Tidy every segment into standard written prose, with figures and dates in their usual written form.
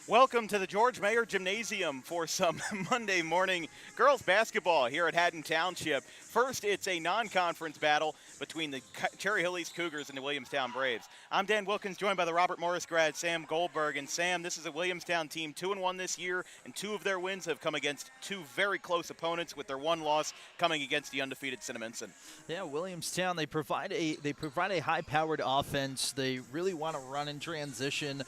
Welcome to the George Mayer Gymnasium for some Monday morning girls basketball here at Haddon Township. First, it's a non-conference battle between the Cherry Hill East Cougars and the Williamstown Braves. I'm Dan Wilkins, joined by the Robert Morris grad Sam Goldberg. And Sam, this is a Williamstown team 2-1 this year, and two of their wins have come against two very close opponents, with their one loss coming against the undefeated Cinnaminson. Yeah, Williamstown, they provide a high-powered offense. They really want to run in transition.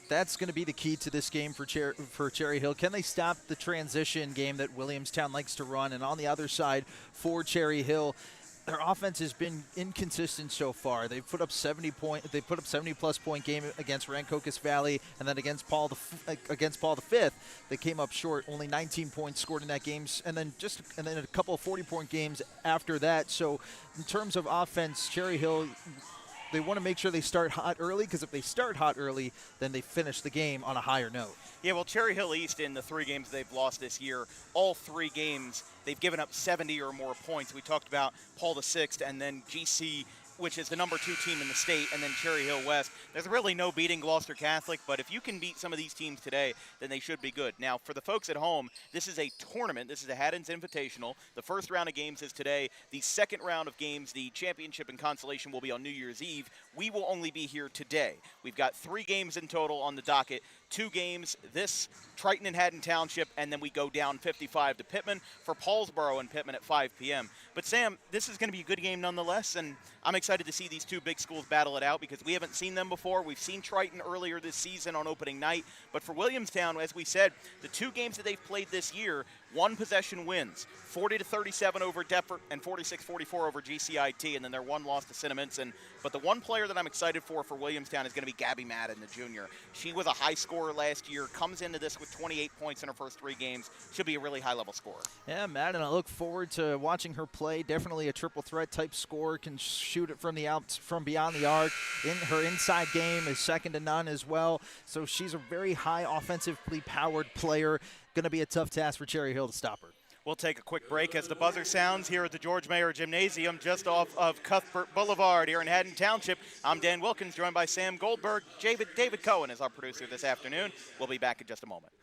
That's going to be the key to this game for Cherry Hill. Can they stop the transition game that Williamstown likes to run? And on the other side, for Cherry Hill, their offense has been inconsistent so far. They've put up 70-plus point game against Rancocas Valley, and then against Paul the Fifth, they came up short. Only 19 points scored in that game, and then a couple of 40-point games after that. So, in terms of offense, Cherry Hill, they want to make sure they start hot early, because if they start hot early, then they finish the game on a higher note. Yeah, well, Cherry Hill East, in the three games they've lost this year, all three games, they've given up 70 or more points. We talked about Paul VI and then GC, which is the number 2 team in the state, and then Cherry Hill West. There's really no beating Gloucester Catholic, but if you can beat some of these teams today, then they should be good. Now, for the folks at home, this is a tournament. This is a Haddon's Invitational. The first round of games is today. The second round of games, the championship and consolation, will be on New Year's Eve. We will only be here today. We've got 3 games in total on the docket. 2 games, this Triton and Haddon Township, and then we go down 55 to Pittman for Paulsboro and Pittman at 5 p.m. But, Sam, this is going to be a good game nonetheless, and I'm excited to see these two big schools battle it out, because we haven't seen them before. We've seen Triton earlier this season on opening night, but for Williamstown, as we said, the 2 games that they've played this year, 1-possession wins, 40-37 over Deptford and 46-44 over GCIT, and then their 1 loss to Cinnaminson. But the one player that I'm excited for Williamstown is going to be Gabby Madden, the junior. She was a high scorer last year, comes into this with 28 points in her first 3 games. She'll be a really high-level scorer. Yeah, Madden, I look forward to watching her play. Definitely a triple threat type scorer, can shoot it from beyond the arc. Her inside game is second to none as well. So she's a very high offensively powered player. Going to be a tough task for Cherry Hill to stop her. We'll take a quick break as the buzzer sounds here at the George Mayer Gymnasium, just off of Cuthbert Boulevard here in Haddon Township. I'm Dan Wilkins, joined by Sam Goldberg. David Cohen is our producer this afternoon. We'll be back in just a moment.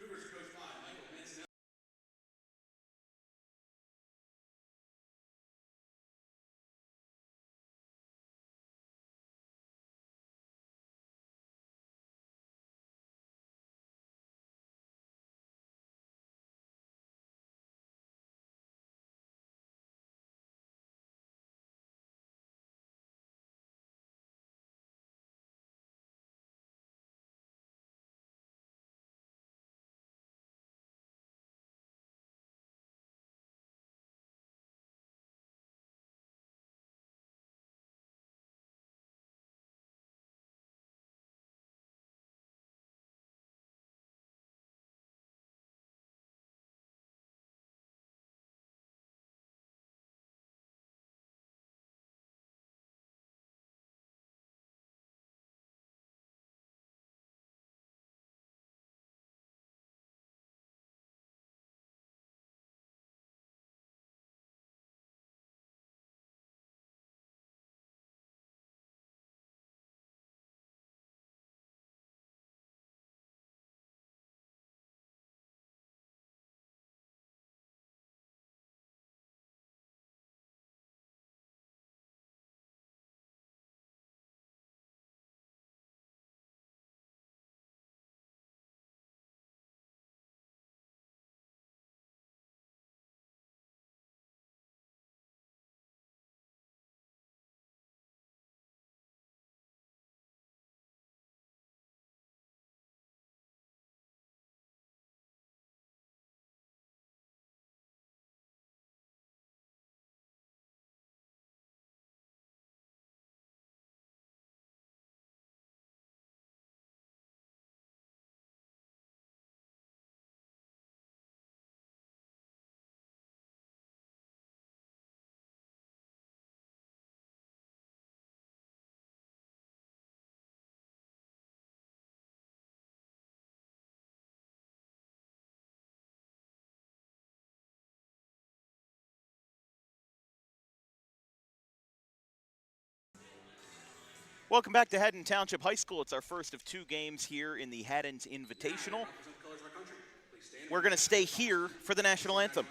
Welcome back to Haddon Township High School. It's our first of 2 games here in the Haddon's Invitational. We're going to stay here for the national anthem.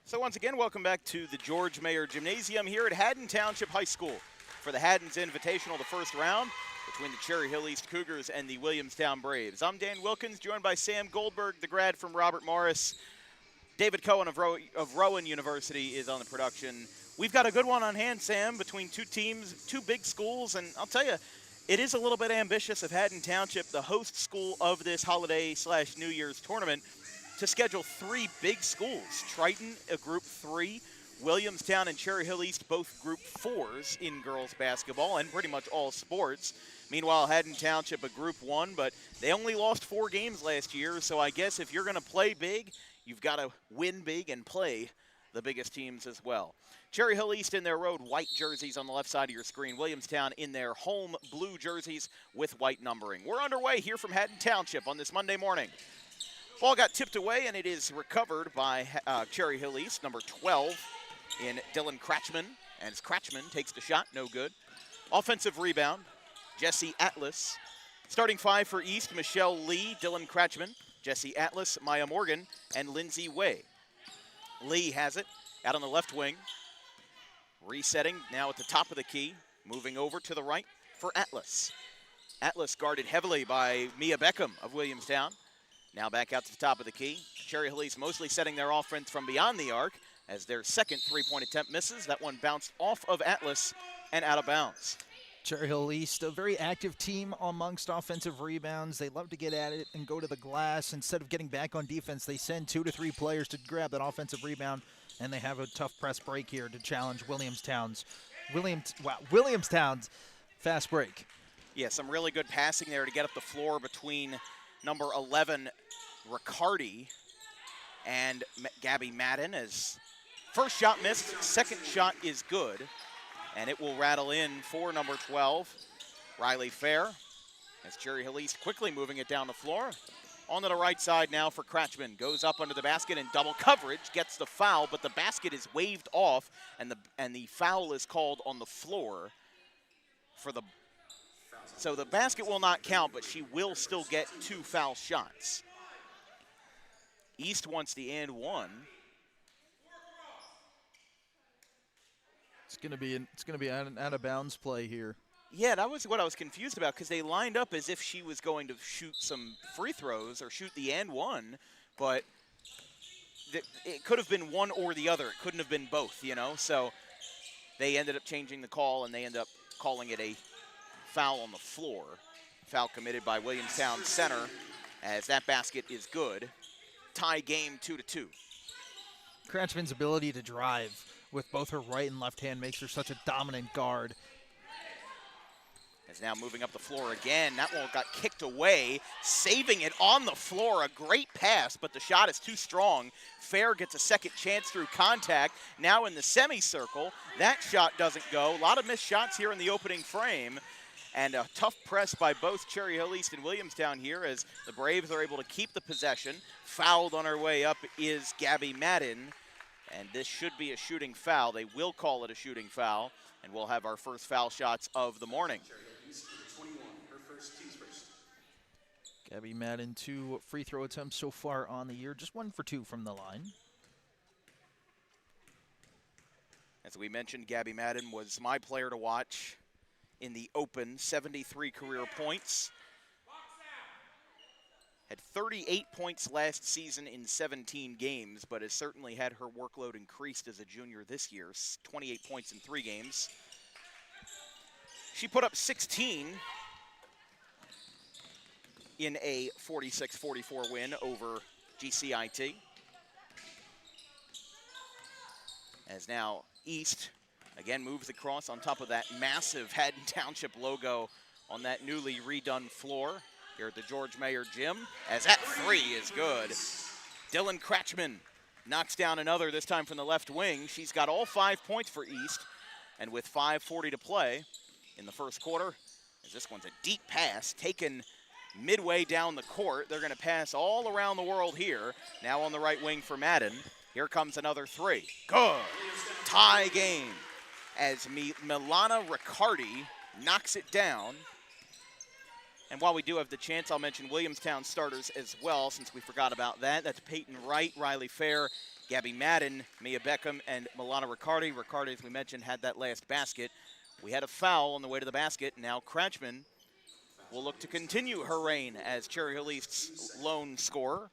So once again, welcome back to the George Mayer Gymnasium here at Haddon Township High School for the Haddon's Invitational, the first round between the Cherry Hill East Cougars and the Williamstown Braves. I'm Dan Wilkins, joined by Sam Goldberg, the grad from Robert Morris. David Cohen of Rowan University is on the production. We've got a good one on hand, Sam, between 2 teams, 2 big schools, and I'll tell you, it is a little bit ambitious of Haddon Township, the host school of this holiday/New Year's tournament, to schedule 3 big schools. Triton, a Group 3, Williamstown and Cherry Hill East, both Group 4s in girls basketball and pretty much all sports. Meanwhile, Haddon Township, a Group 1, but they only lost 4 games last year, so I guess if you're going to play big, you've got to win big and play the biggest teams as well. Cherry Hill East in their road white jerseys on the left side of your screen. Williamstown in their home blue jerseys with white numbering. We're underway here from Haddon Township on this Monday morning. Ball got tipped away, and it is recovered by Cherry Hill East, number 12, in Dylan Kratchman. And as Kratchman takes the shot, no good. Offensive rebound, Jesse Atlas. Starting 5 for East, Michelle Lee, Dylan Kratchman, Jesse Atlas, Maya Morgan, and Lindsay Way. Lee has it out on the left wing. Resetting now at the top of the key, moving over to the right for Atlas. Atlas guarded heavily by Mia Beckham of Williamstown. Now back out to the top of the key. Cherry Hill East mostly setting their offense from beyond the arc as their second 3-point attempt misses. That one bounced off of Atlas and out of bounds. Cherry Hill East, a very active team amongst offensive rebounds. They love to get at it and go to the glass. Instead of getting back on defense, they send 2 to 3 players to grab that offensive rebound, and they have a tough press break here to challenge Williamstown's fast break. Yeah, some really good passing there to get up the floor between number 11, Riccardi, and Gabby Madden. As first shot missed, second shot is good, and it will rattle in for number 12, Riley Fair, as Cherry Hill East quickly moving it down the floor. Onto the right side now for Kratchman. Goes up under the basket in double coverage, gets the foul, but the basket is waved off, and the foul is called on the floor for the. So the basket will not count, but she will still get 2 foul shots. East wants the and 1. It's going to be an out of bounds play here. Yeah, that was what I was confused about, because they lined up as if she was going to shoot some free throws or shoot the and 1, but it could have been one or the other. It couldn't have been both, you know. So they ended up changing the call, and they ended up calling it a foul on the floor. Foul committed by Williamstown center, as that basket is good. Tie game 2-2. Kratchman's ability to drive with both her right and left hand makes her such a dominant guard. Is now moving up the floor again. That one got kicked away, saving it on the floor. A great pass, but the shot is too strong. Fair gets a second chance through contact. Now in the semicircle, that shot doesn't go. A lot of missed shots here in the opening frame. And a tough press by both Cherry Hill East and Williamstown here as the Braves are able to keep the possession. Fouled on her way up is Gabby Madden. And this should be a shooting foul. They will call it a shooting foul. And we'll have our first foul shots of the morning. 21, her first, team's first. Gabby Madden, 2 free throw attempts so far on the year, just 1 for 2 from the line. As we mentioned, Gabby Madden was my player to watch in the Open, 73 career points. Had 38 points last season in 17 games, but has certainly had her workload increased as a junior this year, 28 points in 3 games. She put up 16 in a 46-44 win over GCIT. As now East again moves across on top of that massive Haddon Township logo on that newly redone floor here at the George Mayer Gym. As that 3 is good. Dylan Kratchman knocks down another, this time from the left wing. She's got all 5 points for East, and with 5:40 to play in the first quarter, as this one's a deep pass taken midway down the court. They're going to pass all around the world here. Now on the right wing for Madden. Here comes another 3. Good. Tie game as Milana Riccardi knocks it down. And while we do have the chance, I'll mention Williamstown starters as well, since we forgot about that. That's Peyton Wright, Riley Fair, Gabby Madden, Mia Beckham, and Milana Riccardi. Riccardi, as we mentioned, had that last basket. We had a foul on the way to the basket. Now Kratchman will look to continue her reign as Cherry Hill East's lone scorer.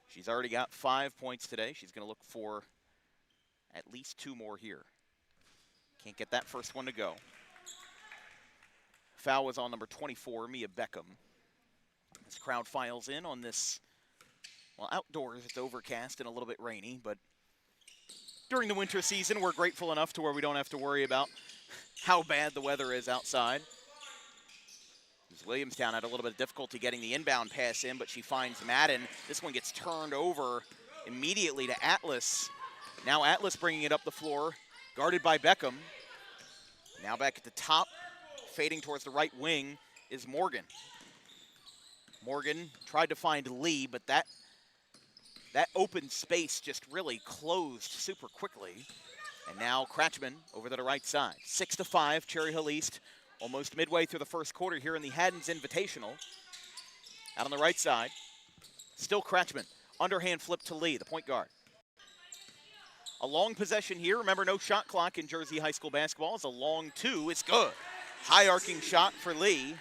She's already got 5 points today. She's going to look for at least 2 more here. Can't get that first one to go. Foul was on number 24, Mia Beckham. This crowd files in on this, well, outdoors it's overcast and a little bit rainy, but during the winter season we're grateful enough to where we don't have to worry about how bad the weather is outside. Williamstown had a little bit of difficulty getting the inbound pass in, but she finds Madden. This one gets turned over immediately to Atlas. Now Atlas bringing it up the floor, guarded by Beckham. Now back at the top, fading towards the right wing is Morgan. Morgan tried to find Lee, but that open space just really closed super quickly. And now Kratchman over to the right side. 6-5, Cherry Hill East. Almost midway through the first quarter here in the Haddon's Invitational. Out on the right side, still Kratchman. Underhand flip to Lee, the point guard. A long possession here. Remember, no shot clock in Jersey High School basketball. It's a long 2. It's good. High arcing shot for Lee.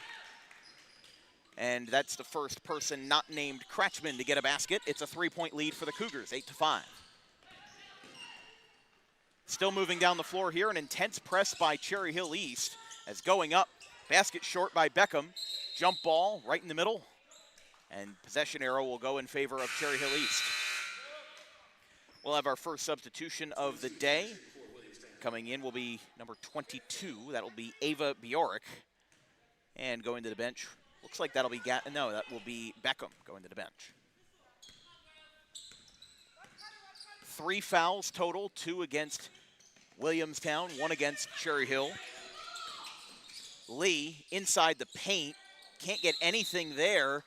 And that's the first person not named Kratchman to get a basket. It's a 3-point lead for the Cougars, 8-5. Still moving down the floor here, an intense press by Cherry Hill East. As going up, basket short by Beckham. Jump ball right in the middle. And possession arrow will go in favor of Cherry Hill East. We'll have our first substitution of the day. Coming in will be number 22. That'll be Ava Bjork. And going to the bench, looks like that'll be, that will be Beckham going to the bench. 3 fouls total, 2 against Williamstown, 1 against Cherry Hill. Lee inside the paint, can't get anything there.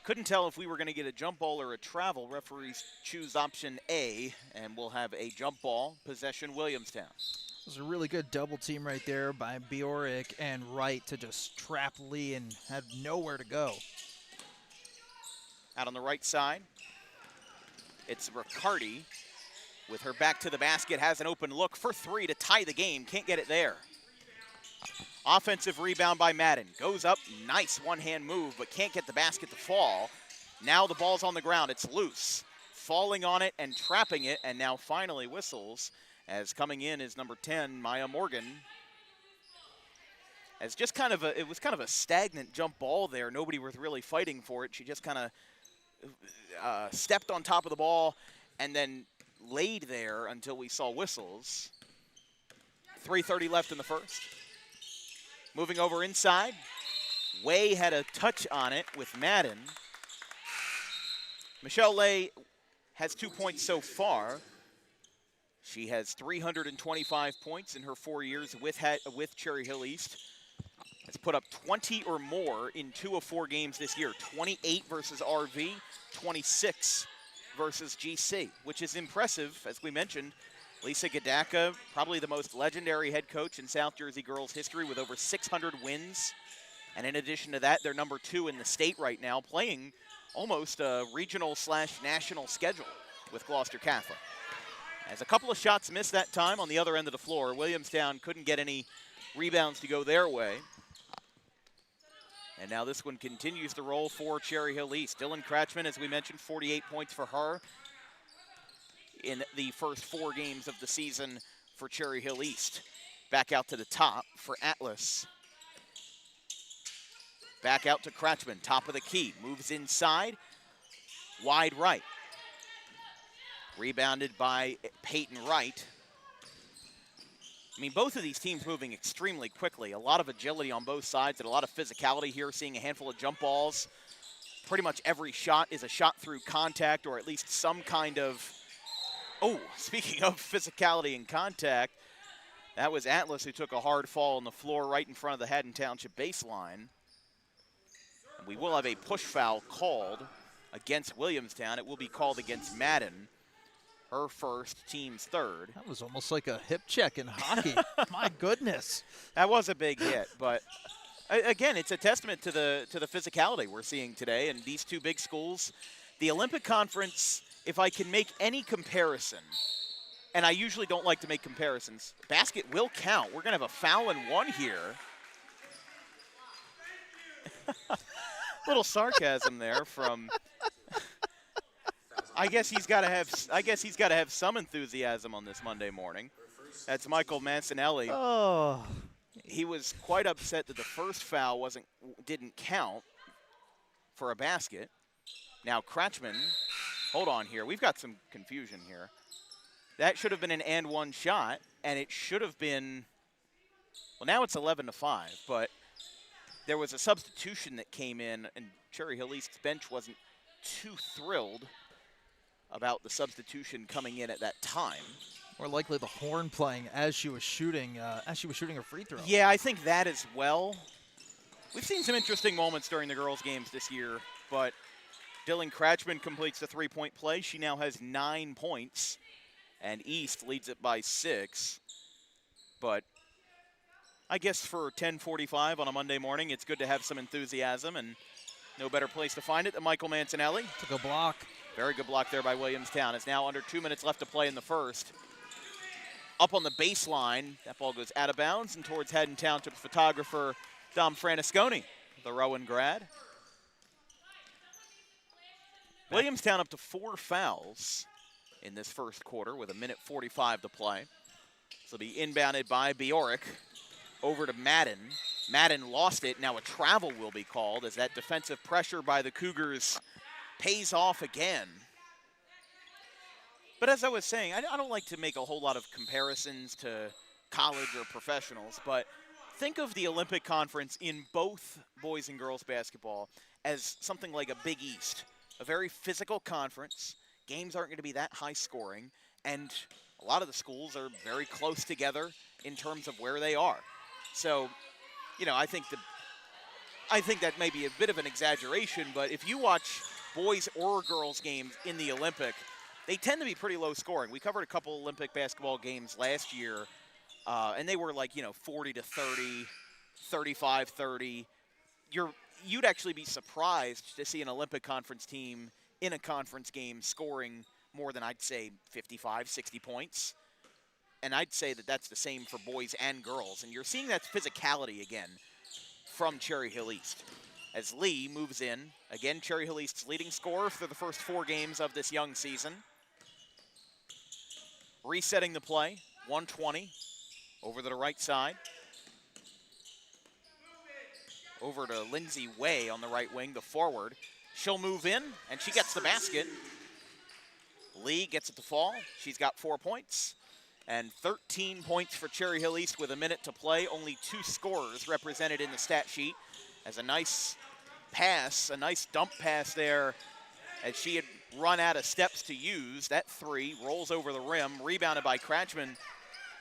Couldn't tell if we were going to get a jump ball or a travel. Referees choose option A, and we'll have a jump ball, possession Williamstown. It was a really good double team right there by Bjork and Wright to just trap Lee and had nowhere to go. Out on the right side, it's Riccardi with her back to the basket, has an open look for 3 to tie the game, can't get it there. Offensive rebound by Madden. Goes up, nice one-hand move, but can't get the basket to fall. Now the ball's on the ground, it's loose. Falling on it and trapping it, and now finally whistles, as coming in is number 10, Maya Morgan. As just it was kind of a stagnant jump ball there. Nobody was really fighting for it. She just kind of stepped on top of the ball and then laid there until we saw whistles. 3:30 left in the first. Moving over inside. Way had a touch on it with Madden. Michelle Lay has 2 points so far. She has 325 points in her 4 years with Cherry Hill East. Has put up 20 or more in 2 of 4 games this year. 28 versus RV, 26 versus GC, which is impressive, as we mentioned. Lisa Gadaka, probably the most legendary head coach in South Jersey girls history with over 600 wins. And in addition to that, they're number 2 in the state right now, playing almost a regional/national schedule with Gloucester Catholic. As a couple of shots missed that time on the other end of the floor, Williamstown couldn't get any rebounds to go their way. And now this one continues to roll for Cherry Hill East. Dylan Kratchman, as we mentioned, 48 points for her in the first 4 games of the season for Cherry Hill East. Back out to the top for Atlas. Back out to Kratchman, top of the key. Moves inside, wide right. Rebounded by Peyton Wright. I mean, both of these teams moving extremely quickly. A lot of agility on both sides and a lot of physicality here, seeing a handful of jump balls. Pretty much every shot is a shot through contact or at least some kind of, oh, speaking of physicality and contact, that was Atlas who took a hard fall on the floor right in front of the Haddon Township baseline. And we will have a push foul called against Williamstown. It will be called against Madden. Her first, team's third. That was almost like a hip check in hockey. My goodness. That was a big hit, but again, it's a testament to the physicality we're seeing today. And these 2 big schools, the Olympic Conference, if I can make any comparison, and I usually don't like to make comparisons, basket will count. We're going to have a foul and 1 here. Little sarcasm there from. I guess he's got to have some enthusiasm on this Monday morning. That's Michael Mancinelli. Oh. He was quite upset that the first foul didn't count for a basket. Now Kratchman, hold on here. We've got some confusion here. That should have been an and 1 shot, and it should have been. Well, now it's 11-5, but there was a substitution that came in, and Cherry Hill East's bench wasn't too thrilled about the substitution coming in at that time. More likely the horn playing as she was shooting her free throw. Yeah, I think that as well. We've seen some interesting moments during the girls' games this year, but Dylan Kratchman completes the 3-point play. She now has 9 points, and East leads it by 6. But I guess for 10:45 on a Monday morning, it's good to have some enthusiasm, and no better place to find it than Michael Mancinelli. Took a block. Very good block there by Williamstown. It's now under 2 minutes left to play in the first. Up on the baseline, that ball goes out of bounds and towards Haddon Township photographer Dom Franisconi, the Rowan grad. Williamstown up to 4 fouls in this first quarter with 1:45 to play. This will be inbounded by Bjork over to Madden. Madden lost it. Now a travel will be called as that defensive pressure by the Cougars pays off again. But as I was saying, I don't like to make a whole lot of comparisons to college or professionals, but think of the Olympic Conference in both boys and girls basketball as something like a Big East, a very physical conference. Games aren't going to be that high scoring, and a lot of the schools are very close together in terms of where they are. So, you know, I think that may be a bit of an exaggeration, but if you watch boys or girls games in the Olympic, they tend to be pretty low scoring. We covered a couple Olympic basketball games last year, and they were like, 40-30, 35-30. You'd actually be surprised to see an Olympic Conference team in a conference game scoring more than, I'd say, 55, 60 points. And I'd say that that's the same for boys and girls. And you're seeing that physicality again from Cherry Hill East. As Lee moves in, again, Cherry Hill East's leading scorer for the first 4 games of this young season. Resetting the play, 120, over to the right side. Over to Lindsay Way on the right wing, the forward. She'll move in, and she gets the basket. Lee gets it to fall. She's got 4 points. And 13 points for Cherry Hill East with a minute to play. Only 2 scorers represented in the stat sheet. As a nice pass, a nice dump pass there as she had run out of steps to use. That 3 rolls over the rim, rebounded by Kratchman.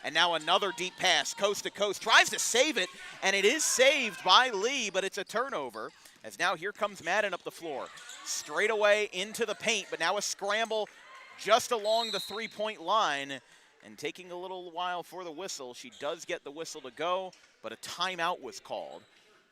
And now another deep pass, coast to coast, tries to save it, and it is saved by Lee, but it's a turnover. As now here comes Madden up the floor. Straight away into the paint, but now a scramble just along the 3-point line. And taking a little while for the whistle. She does get the whistle to go, but a timeout was called.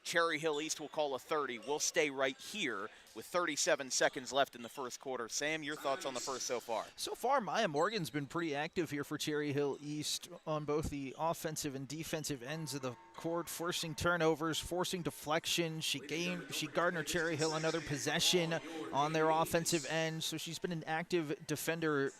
Cherry Hill East will call a 30. We'll stay right here with 37 seconds left in the first quarter. Sam, your thoughts on the first so far? So far, Maya Morgan's been pretty active here for Cherry Hill East on both the offensive and defensive ends of the court, forcing turnovers, forcing deflection. She garnered Cherry Hill another possession on their offensive end, so she's been an active defender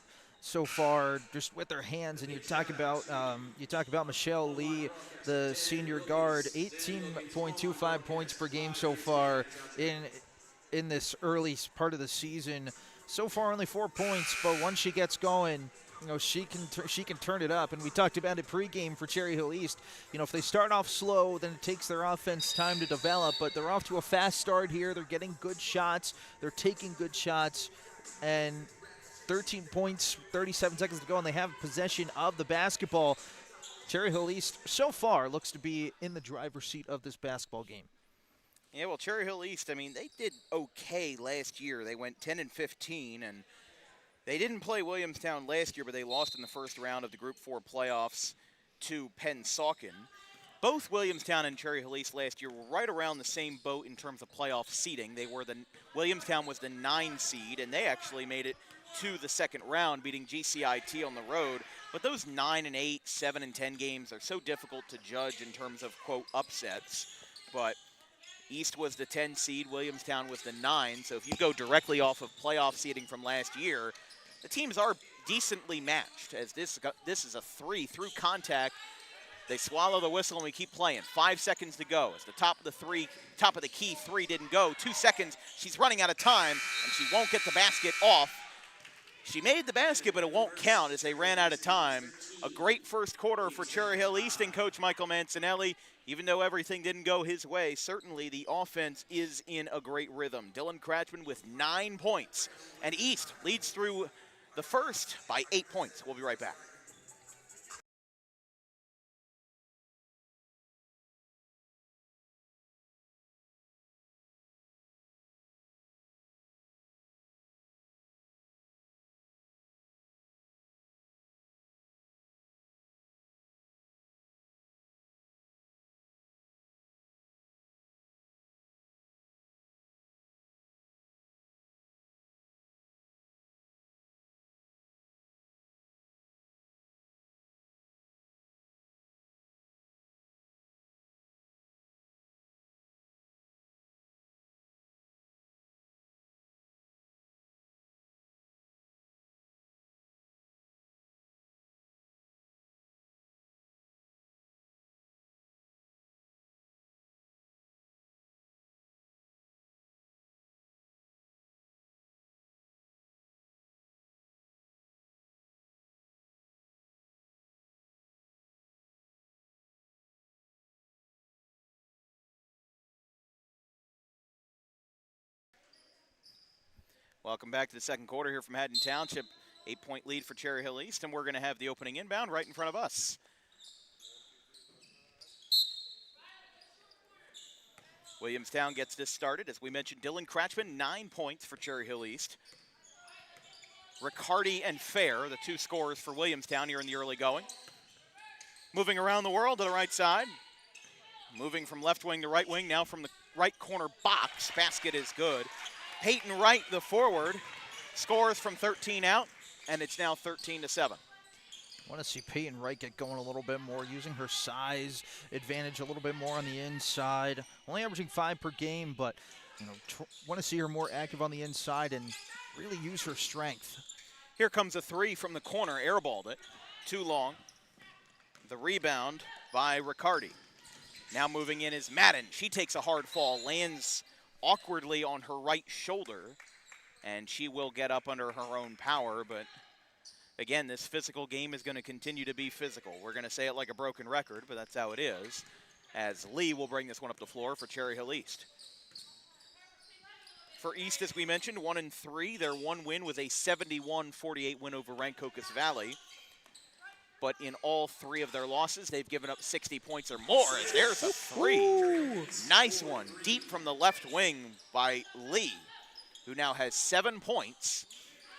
so far, just with her hands. And you talk about Michelle Lee, the senior guard, 18.25 points per game so far in this early part of the season. So far, only 4 points, but once she gets going, she can turn it up. And we talked about it pregame for Cherry Hill East. If they start off slow, then it takes their offense time to develop. But they're off to a fast start here. They're getting good shots. They're taking good shots, and 13 points, 37 seconds to go, and they have possession of the basketball. Cherry Hill East so far looks to be in the driver's seat of this basketball game. Yeah, well, Cherry Hill East, they did okay last year. They went 10-15, and they didn't play Williamstown last year, but they lost in the first round of the Group 4 playoffs to Pennsauken. Both Williamstown and Cherry Hill East last year were right around the same boat in terms of playoff seeding. Williamstown was the 9 seed, and they actually made it to the second round, beating GCIT on the road. But those 9 and 8, 7 and 10 games are so difficult to judge in terms of, quote, upsets. But East was the 10 seed, Williamstown was the 9. So if you go directly off of playoff seeding from last year, the teams are decently matched, as this is a 3 through contact. They swallow the whistle and we keep playing. 5 seconds to go. As the top of the key 3 didn't go. 2 seconds, she's running out of time, and she won't get the basket off. She made the basket, but it won't count as they ran out of time. A great first quarter for Cherry Hill East and Coach Michael Mancinelli. Even though everything didn't go his way, certainly the offense is in a great rhythm. Dylan Kratchman with 9 points. And East leads through the first by 8 points. We'll be right back. Welcome back to the second quarter here from Haddon Township. 8-point lead for Cherry Hill East, and we're going to have the opening inbound right in front of us. Williamstown gets this started. As we mentioned, Dylan Kratchman, 9 points for Cherry Hill East. Riccardi and Fair, the 2 scorers for Williamstown here in the early going. Moving around the world to the right side. Moving from left wing to right wing, now from the right corner box. Basket is good. Peyton Wright, the forward, scores from 13 out, and it's now 13-7. I want to see Peyton Wright get going a little bit more, using her size advantage a little bit more on the inside. Only averaging 5 per game, but want to see her more active on the inside and really use her strength. Here comes a 3 from the corner, airballed it, too long. The rebound by Riccardi. Now moving in is Madden. She takes a hard fall, lands awkwardly on her right shoulder, and she will get up under her own power, but again, this physical game is going to continue to be physical. We're going to say it like a broken record, but that's how it is, as Lee will bring this one up the floor for Cherry Hill East. For East, as we mentioned, 1-3. Their one win was a 71-48 win over Rancocas Valley. But in all three of their losses, they've given up 60 points or more, as there's a three. Ooh. Nice one, deep from the left wing by Lee, who now has 7 points.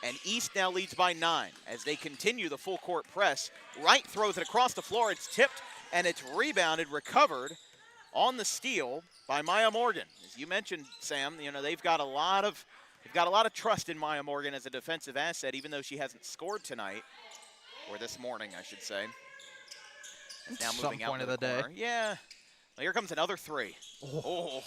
And East now leads by 9 as they continue the full court press. Wright throws it across the floor. It's tipped, and it's rebounded, recovered on the steal by Maya Morgan. As you mentioned, Sam, you know, they've got a lot of trust in Maya Morgan as a defensive asset, even though she hasn't scored tonight. Or this morning, I should say. It's now moving out to the corner. Yeah. Well, here comes another three. Oh.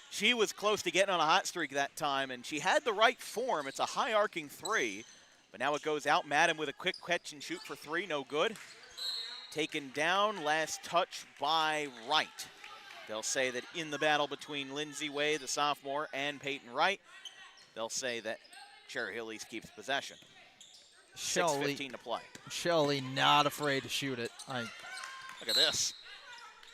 She was close to getting on a hot streak that time, and she had the right form. It's a high arcing three, but now it goes out. Madden with a quick catch and shoot for three, no good. Taken down, last touch by Wright. They'll say that in the battle between Lindsay Way, the sophomore, and Peyton Wright, they'll say that Cherry Hill East keeps possession. 6:15 to play. Shelley not afraid to shoot it. Look at this.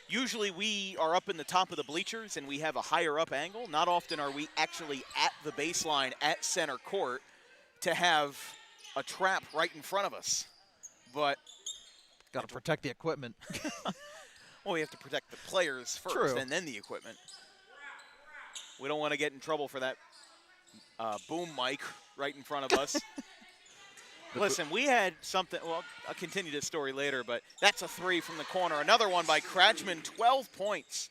Usually we are up in the top of the bleachers and we have a higher up angle. Not often are we actually at the baseline at center court to have a trap right in front of us. But got to protect the equipment. Well, we have to protect the players first. True. And then the equipment. We don't want to get in trouble for that boom mic right in front of us. Listen, we had something, well, I'll continue this story later, but that's a three from the corner. Another one by Kratchman, 12 points.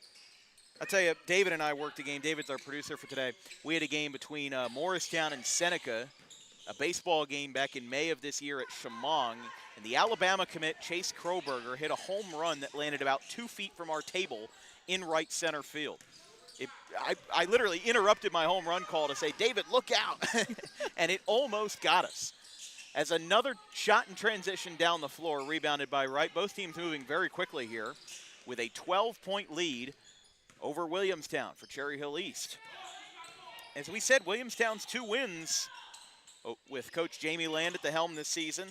I'll tell you, David and I worked a game. David's our producer for today. We had a game between Morristown and Seneca, a baseball game back in May of this year at Chemong. And the Alabama commit, Chase Kroberger, hit a home run that landed about 2 feet from our table in right center field. I literally interrupted my home run call to say, David, look out. And it almost got us. As another shot in transition down the floor, rebounded by Wright. Both teams moving very quickly here with a 12-point lead over Williamstown for Cherry Hill East. As we said, Williamstown's 2 wins with Coach Jamie Land at the helm this season,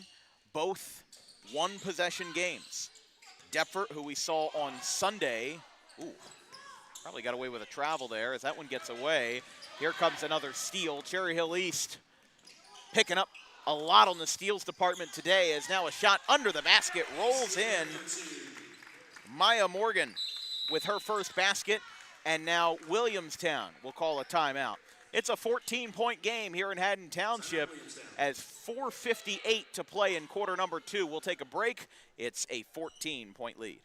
both one-possession games. Deptford, who we saw on Sunday, probably got away with a travel there as that one gets away. Here comes another steal. Cherry Hill East picking up a lot on the steals department today, as now a shot under the basket rolls in. Maya Morgan with her first basket, and now Williamstown will call a timeout. It's a 14-point game here in Haddon Township as 4:58 to play in quarter number 2. We'll take a break. It's a 14-point lead.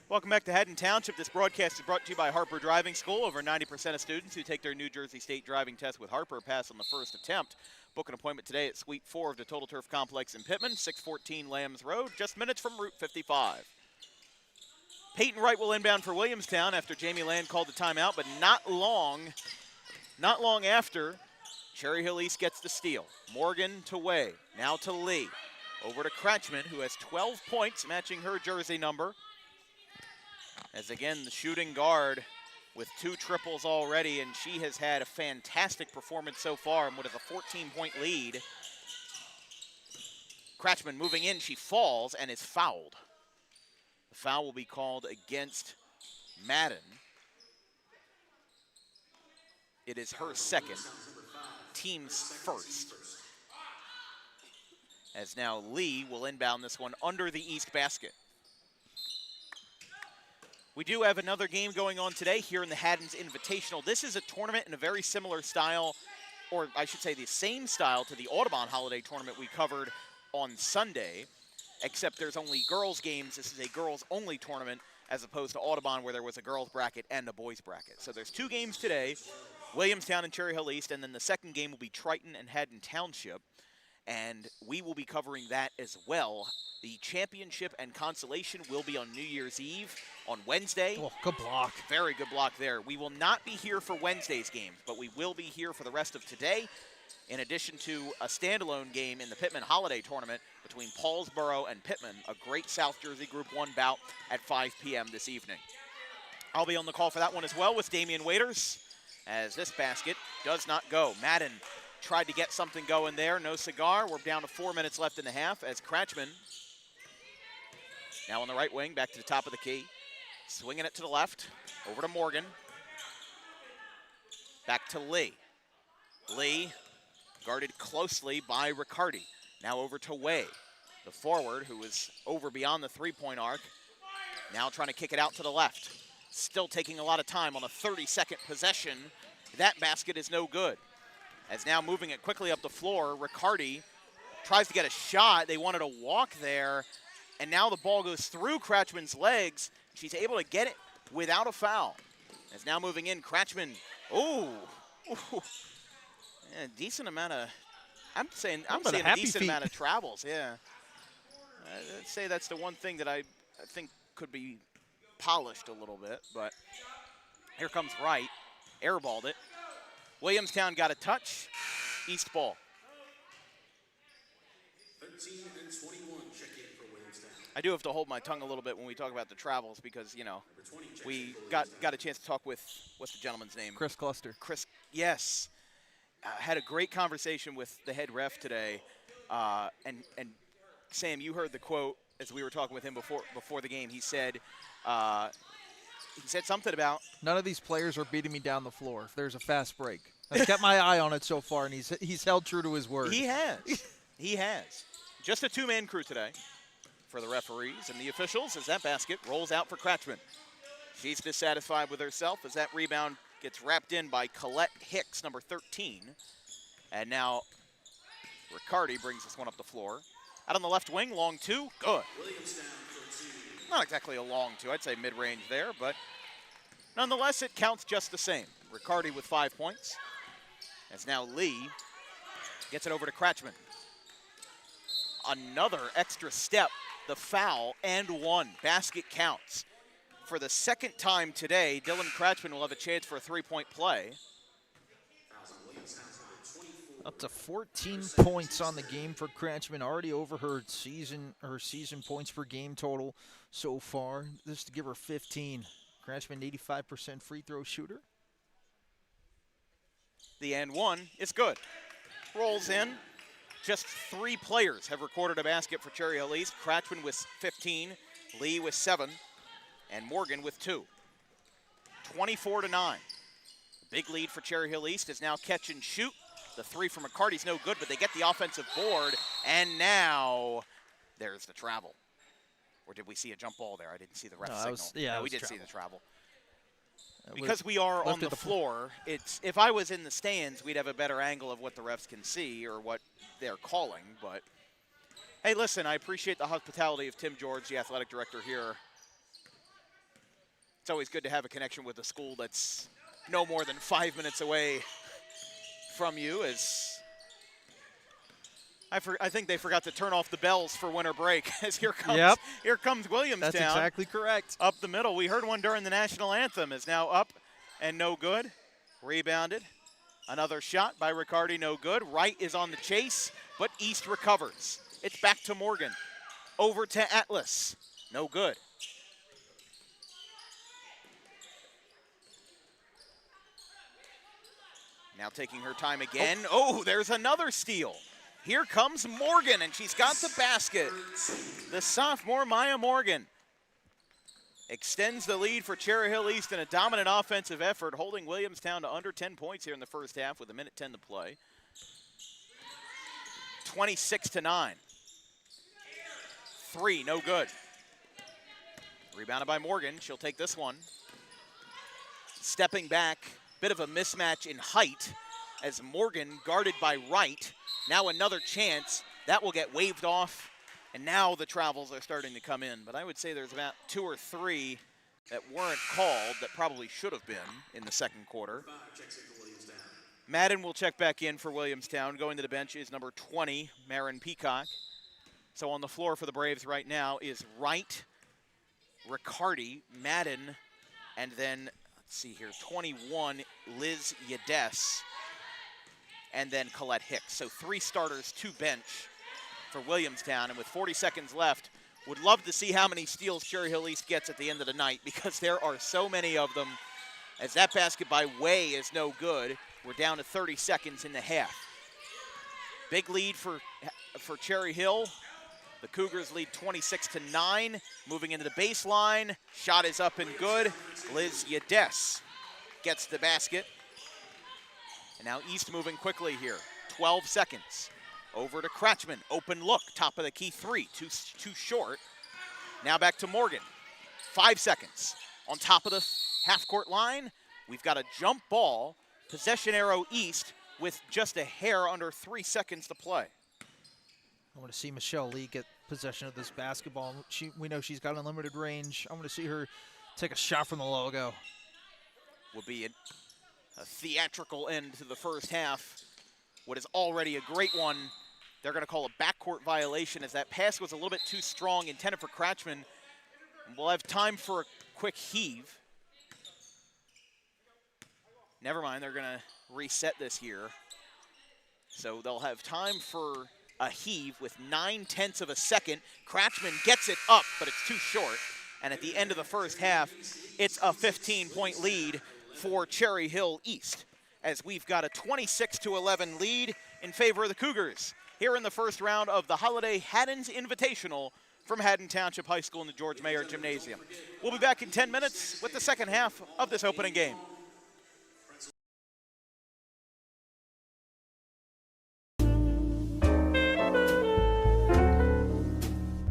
Welcome back to Haddon Township. This broadcast is brought to you by Harper Driving School. Over 90% of students who take their New Jersey State driving test with Harper pass on the first attempt. Book an appointment today at Suite 4 of the Total Turf Complex in Pittman, 614 Lambs Road, just minutes from Route 55. Peyton Wright will inbound for Williamstown after Jamie Land called the timeout, but not long after, Cherry Hill East gets the steal. Morgan to Way, now to Lee. Over to Kratchman, who has 12 points, matching her jersey number. As again, the shooting guard with 2 triples already, and she has had a fantastic performance so far, and with a 14-point lead. Kratchman moving in, she falls and is fouled. The foul will be called against Madden. It is her second, team's first. As now Lee will inbound this one under the East basket. We do have another game going on today here in the Haddon's Invitational. This is a tournament in a very similar style, or I should say the same style to the Audubon Holiday Tournament we covered on Sunday. except there's only girls games. This is a girls-only tournament as opposed to Audubon where there was a girls bracket and a boys bracket. So there's 2 games today, Williamstown and Cherry Hill East, and then the second game will be Triton and Haddon Township, and we will be covering that as well. The championship and consolation will be on New Year's Eve on Wednesday. Oh, good block. Very good block there. We will not be here for Wednesday's game, but we will be here for the rest of today, in addition to a standalone game in the Pittman Holiday Tournament between Paulsboro and Pittman, a great South Jersey Group 1 bout at 5 p.m. this evening. I'll be on the call for that one as well with Damian Waiters, as this basket does not go. Madden tried to get something going there, no cigar. We're down to 4 minutes left in the half as Kratchman, now on the right wing, back to the top of the key, swinging it to the left, over to Morgan. Back to Lee. Lee guarded closely by Riccardi. Now over to Way, the forward who is over beyond the three-point arc. Now trying to kick it out to the left. Still taking a lot of time on a 30-second possession. That basket is no good. As now moving it quickly up the floor, Riccardi tries to get a shot. They wanted a walk there, and now the ball goes through Kratchman's legs. She's able to get it without a foul. As now moving in, Kratchman, ooh. Yeah, decent amount of, I'm saying a decent amount of travels, yeah. I'd say that's the one thing that I think could be polished a little bit, but here comes Wright, airballed it. Williamstown got a touch, East ball. 13 and 21, check in for Williamstown. I do have to hold my tongue a little bit when we talk about the travels because, you know, we got a chance to talk with, what's the gentleman's name? Chris Cluster. Chris, yes. Had a great conversation with the head ref today, and Sam, you heard the quote as we were talking with him before the game. He said something about none of these players are beating me down the floor if there's a fast break. I've kept my eye on it so far, and he's held true to his word. He has. He has. Just a 2-man crew today for the referees and the officials as that basket rolls out for Kratchman. She's dissatisfied with herself as that rebound gets wrapped in by Colette Hicks, number 13. And now Riccardi brings this one up the floor. Out on the left wing, long 2, good. Not exactly a long 2, I'd say mid-range there, but nonetheless, it counts just the same. Riccardi with 5 points. As now Lee gets it over to Kratchman. Another extra step, the foul, and 1. Basket counts. For the second time today, Dylan Kratchman will have a chance for a 3-point play. Up to 14 points on the game for Kratchman, already over her season points per game total so far. This to give her 15. Kratchman, 85% free throw shooter. The and 1 is good. Rolls in. Just 3 players have recorded a basket for Cherry Hill East. Kratchman with 15, Lee with 7, and Morgan with 2. 24-9. Big lead for Cherry Hill East is now catch and shoot. The 3 from McCarty's no good, but they get the offensive board, and now there's the travel. Or did we see a jump ball there? I didn't see the ref signal. We did see the travel. Because we are on the floor, if I was in the stands, we'd have a better angle of what the refs can see or what they're calling. But, hey, listen, I appreciate the hospitality of Tim George, the athletic director here. It's always good to have a connection with a school that's no more than 5 minutes away from you. I think they forgot to turn off the bells for winter break as here comes Williamstown. That's exactly correct. Up the middle. We heard one during the national anthem. Is now up and no good. Rebounded. Another shot by Riccardi, no good. Wright is on the chase, but East recovers. It's back to Morgan. Over to Atlas. No good. Now taking her time again. Oh, there's another steal. Here comes Morgan, and she's got the basket. The sophomore, Maya Morgan, extends the lead for Cherry Hill East in a dominant offensive effort, holding Williamstown to under 10 points here in the first half with 1:10 to play. 26-9. 3, no good. Rebounded by Morgan. She'll take this one. Stepping back, bit of a mismatch in height as Morgan guarded by Wright. Now another chance. That will get waved off And now the travels are starting to come in, but I would say there's about 2 or 3 that weren't called that probably should have been in the second quarter. Madden will check back in for Williamstown. Going to the bench is number 20, Marin Peacock. So on the floor for the Braves right now is Wright, Riccardi, Madden, and then, let's see here, 21, Liz Yades, and then Colette Hicks. So 3 starters, 2 bench for Williamstown. And with 40 seconds left, would love to see how many steals Cherry Hill East gets at the end of the night, because there are so many of them. As that basket by Way is no good, we're down to 30 seconds in the half. Big lead for Cherry Hill. The Cougars lead 26-9, moving into the baseline. Shot is up and good. Liz Yades gets the basket. And now East moving quickly here. 12 seconds. Over to Kratchman, open look, top of the key 3, too short. Now back to Morgan, 5 seconds. On top of the half-court line, we've got a jump ball, possession arrow East with just a hair under 3 seconds to play. I want to see Michelle Lee get possession of this basketball. We know she's got unlimited range. I want to see her take a shot from the logo. Will be a theatrical end to the first half. What is already a great one. They're going to call a backcourt violation as that pass was a little bit too strong, intended for Kratchman. We'll have time for a quick heave. Never mind, they're going to reset this here. So they'll have time for a heave with 9/10 of a second. Kratchman gets it up, but it's too short. And at the end of the first half, it's a 15-point lead for Cherry Hill East, as we've got a 26-11 lead in favor of the Cougars here in the first round of the Holiday Haddon's Invitational from Haddon Township High School in the George Mayer Gymnasium. We'll be back in 10 minutes with the second half of this opening game.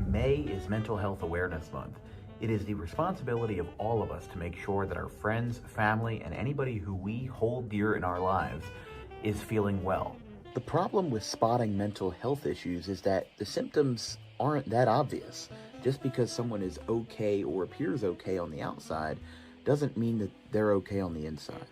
May is Mental Health Awareness Month. It is the responsibility of all of us to make sure that our friends, family, and anybody who we hold dear in our lives is feeling well. The problem with spotting mental health issues is that the symptoms aren't that obvious. Just because someone is okay or appears okay on the outside doesn't mean that they're okay on the inside.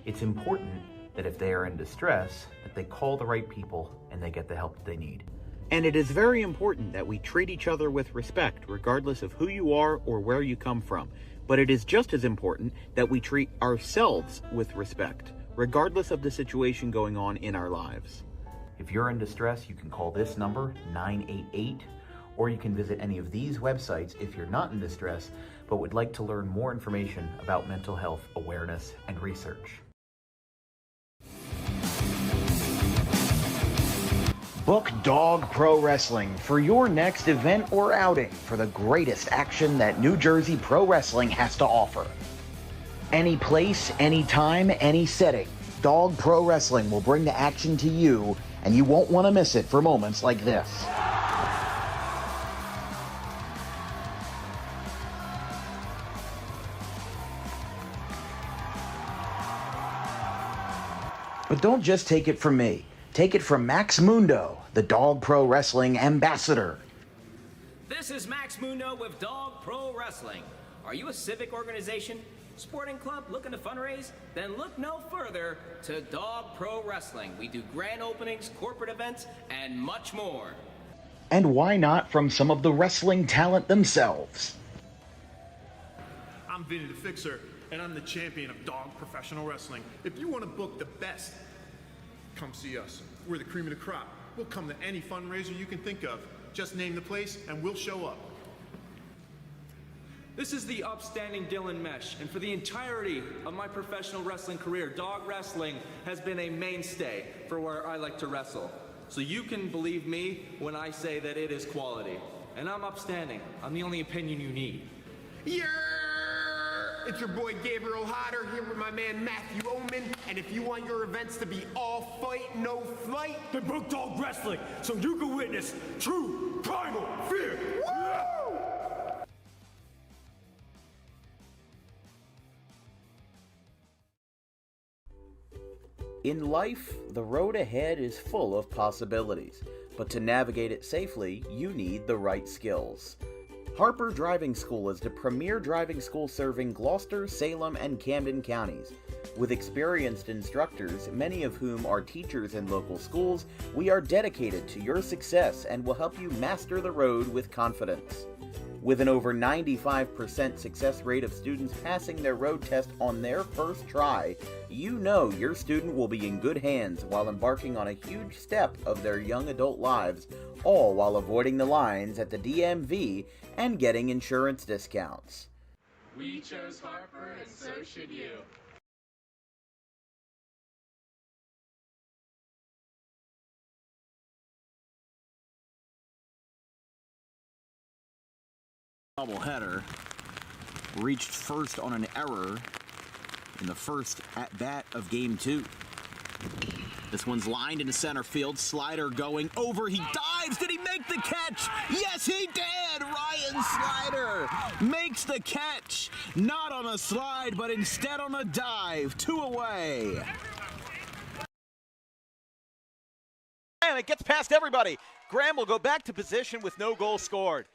It's important that if they are in distress, that they call the right people and they get the help that they need. And it is very important that we treat each other with respect, regardless of who you are or where you come from. But it is just as important that we treat ourselves with respect, regardless of the situation going on in our lives. If you're in distress, you can call this number, 988, or you can visit any of these websites if you're not in distress, but would like to learn more information about mental health awareness and research. Book Dog Pro Wrestling for your next event or outing for the greatest action that New Jersey Pro Wrestling has to offer. Any place, any time, any setting, Dog Pro Wrestling will bring the action to you, and you won't want to miss it for moments like this. But don't just take it from me. Take it from Max Mundo, the Dog Pro Wrestling ambassador. This is Max Mundo with Dog Pro Wrestling. Are you a civic organization, sporting club looking to fundraise? Then look no further to Dog Pro Wrestling. We do grand openings, corporate events, and much more. And why not from some of the wrestling talent themselves? I'm Vinny the Fixer, and I'm the champion of Dog Professional Wrestling. If you want to book the best, come see us. We're the cream of the crop. We'll come to any fundraiser you can think of. Just name the place and we'll show up. This is the upstanding Dylan Mesh, and for the entirety of my professional wrestling career, dog wrestling has been a mainstay for where I like to wrestle. So you can believe me when I say that it is quality. And I'm upstanding. I'm the only opinion you need. Yeah! It's your boy Gabriel Hodder here with my man Matthew Oman, and if you want your events to be all fight, no flight, then book Dog Wrestling so you can witness true primal fear. Woo! In life, the road ahead is full of possibilities, but to navigate it safely, you need the right skills. Harper Driving School is the premier driving school serving Gloucester, Salem, and Camden counties. With experienced instructors, many of whom are teachers in local schools, we are dedicated to your success and will help you master the road with confidence. With an over 95% success rate of students passing their road test on their first try, you know your student will be in good hands while embarking on a huge step of their young adult lives, all while avoiding the lines at the DMV and getting insurance discounts. We chose Harper, and so should you. Doubleheader reached first on an error in the first at-bat of Game 2. This one's lined into center field. Slider going over. He dives. Did he make the catch? Yes, he did. Ryan Slider makes the catch. Not on a slide, but instead on a dive. 2 away. And it gets past everybody. Graham will go back to position with no goal scored.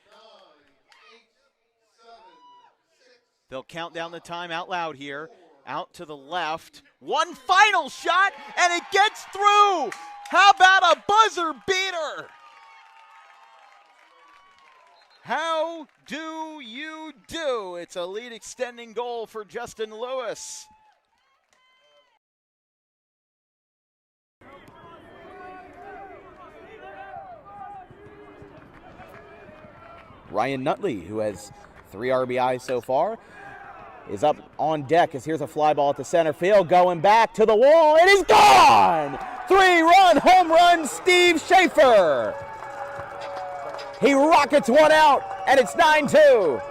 They'll count down the time out loud here. Out to the left. One final shot, and it gets through. How about a buzzer beater? How do you do? It's a lead extending goal for Justin Lewis. Ryan Nutley, who has 3 RBIs so far, is up on deck as here's a fly ball to center field, going back to the wall. It is gone! 3-run home run, Steve Schaefer. He rockets one out, and it's 9-2.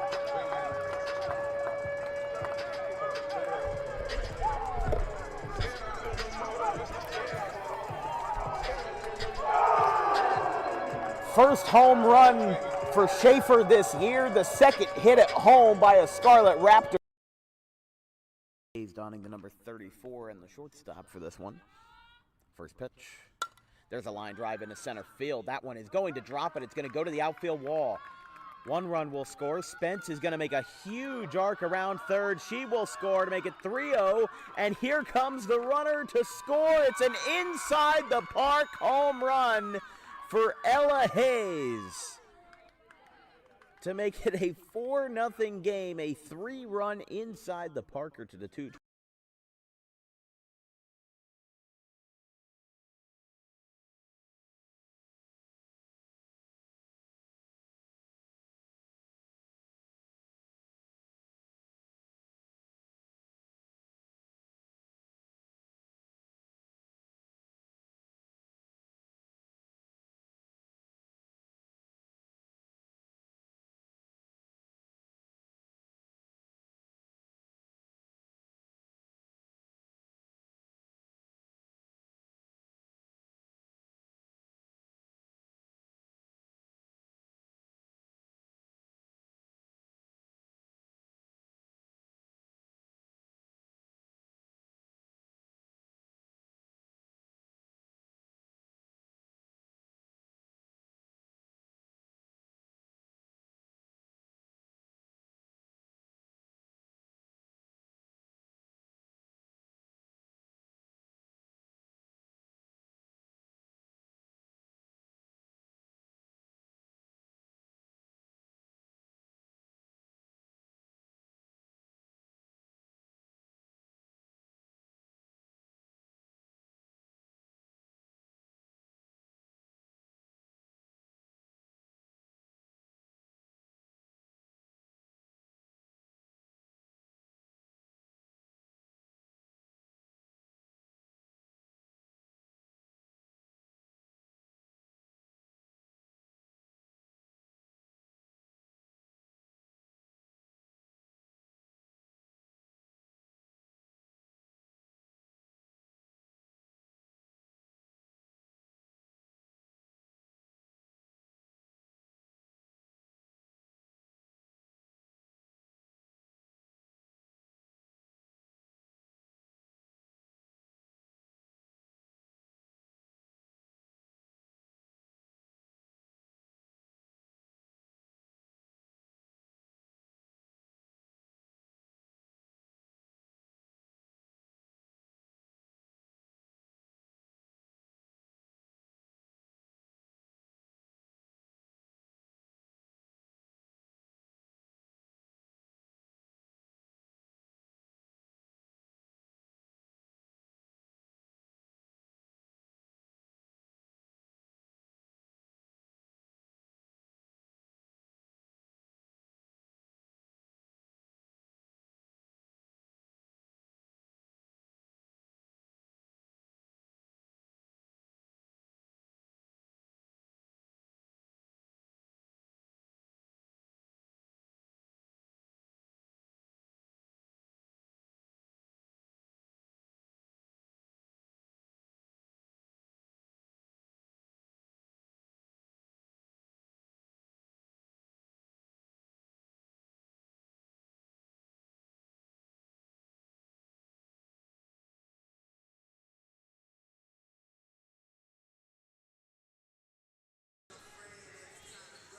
First home run for Schaefer this year, the second hit at home by a Scarlet Raptor. He's donning the number 34 and the shortstop for this one. First pitch. There's a line drive into center field. That one is going to drop, and it's going to go to the outfield wall. 1 run will score. Spence is going to make a huge arc around third. She will score to make it 3-0, and here comes the runner to score. It's an inside the park home run for Ella Hayes to make it a 4-0 game, a 3-run inside the Parker to the 2.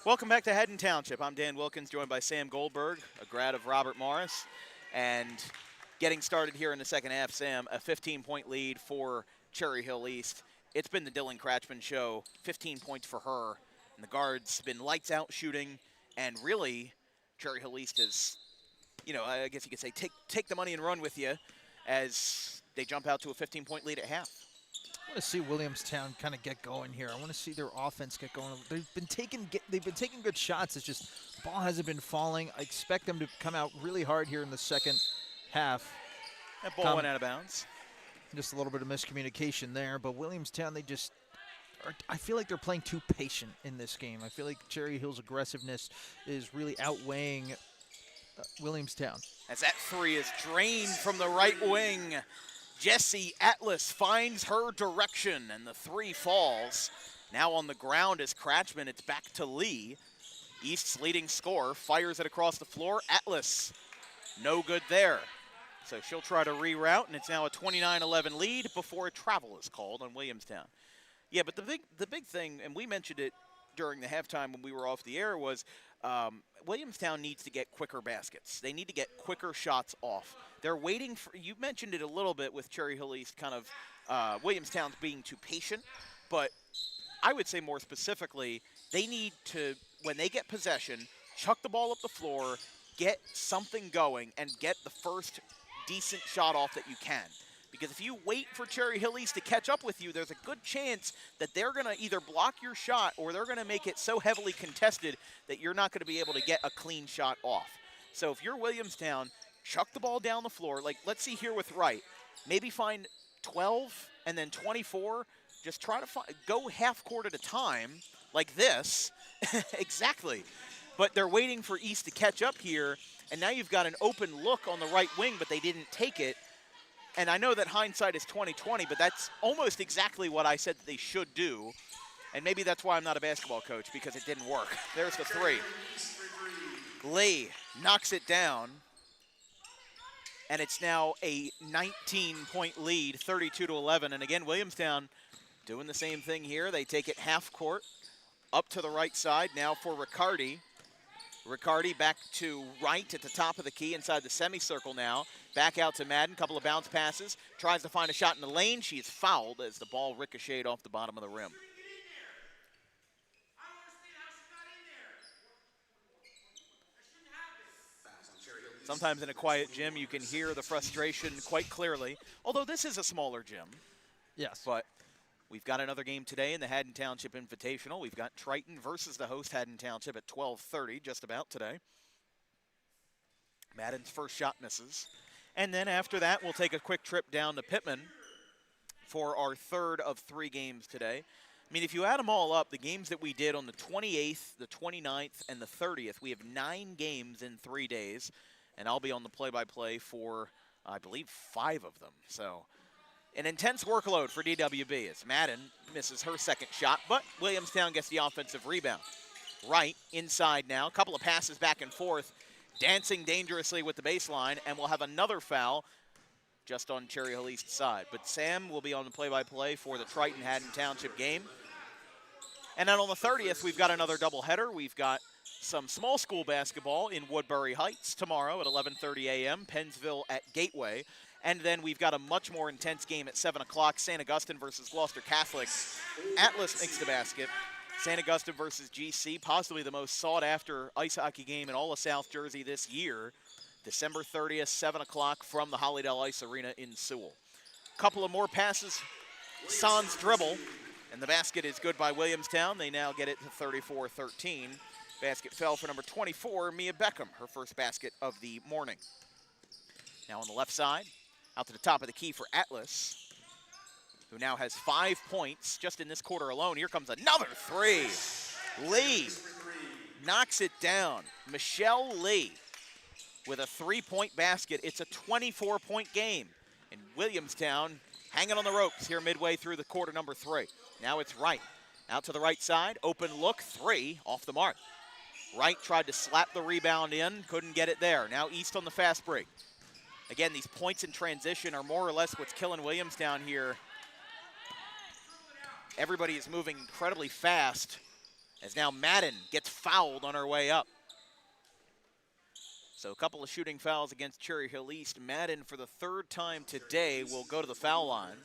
Welcome back to Haddon Township. I'm Dan Wilkins, joined by Sam Goldberg, a grad of Robert Morris. And getting started here in the second half, Sam, a 15-point lead for Cherry Hill East. It's been the Dylan Kratchman show, 15 points for her. And the guards been lights out shooting. And really, Cherry Hill East is, you know, I guess you could say take the money and run with you as they jump out to a 15-point lead at half. I want to see Williamstown kind of get going here. I want to see their offense get going. They've been taking good shots. It's just the ball hasn't been falling. I expect them to come out really hard here in the second half. That ball went out of bounds. Just a little bit of miscommunication there, but Williamstown, I feel like they're playing too patient in this game. I feel like Cherry Hill's aggressiveness is really outweighing Williamstown. As that three is drained from the right wing. Jessie Atlas finds her direction, and the three falls. Now on the ground is Kratchman. It's back to Lee. East's leading scorer fires it across the floor. Atlas, no good there. So she'll try to reroute, and it's now a 29-11 lead before a travel is called on Williamstown. Yeah, but the big thing, and we mentioned it during the halftime when we were off the air, was Williamstown needs to get quicker baskets. They need to get quicker shots off. They're waiting for, you mentioned it a little bit with Cherry Hill East, kind of Williamstown's being too patient, but I would say more specifically, they need to, when they get possession, chuck the ball up the floor, get something going, and get the first decent shot off that you can. Because if you wait for Cherry Hill East to catch up with you, there's a good chance that they're going to either block your shot or they're going to make it so heavily contested that you're not going to be able to get a clean shot off. So if you're Williamstown, chuck the ball down the floor. Like, let's see here with Wright. Maybe find 12 and then 24. Just try to go half court at a time like this. Exactly. But they're waiting for East to catch up here, and now you've got an open look on the right wing, but they didn't take it. And I know that hindsight is 20/20, but that's almost exactly what I said that they should do. And maybe that's why I'm not a basketball coach, because it didn't work. There's the three. Lee knocks it down. And it's now a 19-point lead, 32-11. And again, Williamstown doing the same thing here. They take it half court up to the right side now for Riccardi. Riccardi back to right at the top of the key inside the semicircle now. Back out to Madden, couple of bounce passes. Tries to find a shot in the lane. She is fouled as the ball ricocheted off the bottom of the rim. Sometimes in a quiet gym, you can hear the frustration quite clearly. Although this is a smaller gym. Yes. But we've got another game today in the Haddon Township Invitational. We've got Triton versus the host Haddon Township at 12:30, just about today. Madden's first shot misses. And then after that, we'll take a quick trip down to Pittman for our third of three games today. I mean, if you add them all up, the games that we did on the 28th, the 29th, and the 30th, we have 9 games in 3 days. And I'll be on the play-by-play for, I believe, 5 of them. So an intense workload for DWB as Madden misses her second shot, but Williamstown gets the offensive rebound. Right inside now, a couple of passes back and forth, dancing dangerously with the baseline, and we'll have another foul just on Cherry Hill East's side. But Sam will be on the play-by-play for the Triton Haddon Township game. And then on the 30th, we've got another doubleheader. We've got some small school basketball in Woodbury Heights tomorrow at 11:30 a.m., Pennsville at Gateway. And then we've got a much more intense game at 7 o'clock, St. Augustine versus Gloucester Catholic. Atlas makes the basket. St. Augustine versus GC, possibly the most sought-after ice hockey game in all of South Jersey this year. December 30th, 7 o'clock from the Hollydale Ice Arena in Sewell. Couple of more passes. Sans dribble, and the basket is good by Williamstown. They now get it to 34-13. Basket fell for number 24, Mia Beckham, her first basket of the morning. Now on the left side, out to the top of the key for Atlas, who now has 5 points just in this quarter alone. Here comes another three. Lee knocks it down. Michelle Lee with a 3-point basket. It's a 24-point game. And Williamstown hanging on the ropes here midway through the quarter number 3. Now it's Wright. Out to the right side, open look, 3, off the mark. Wright tried to slap the rebound in, couldn't get it there. Now East on the fast break. Again, these points in transition are more or less what's killing Williamstown here. Everybody is moving incredibly fast. as now Madden gets fouled on her way up. So a couple of shooting fouls against Cherry Hill East. Madden, for the third time today, will go to the foul line.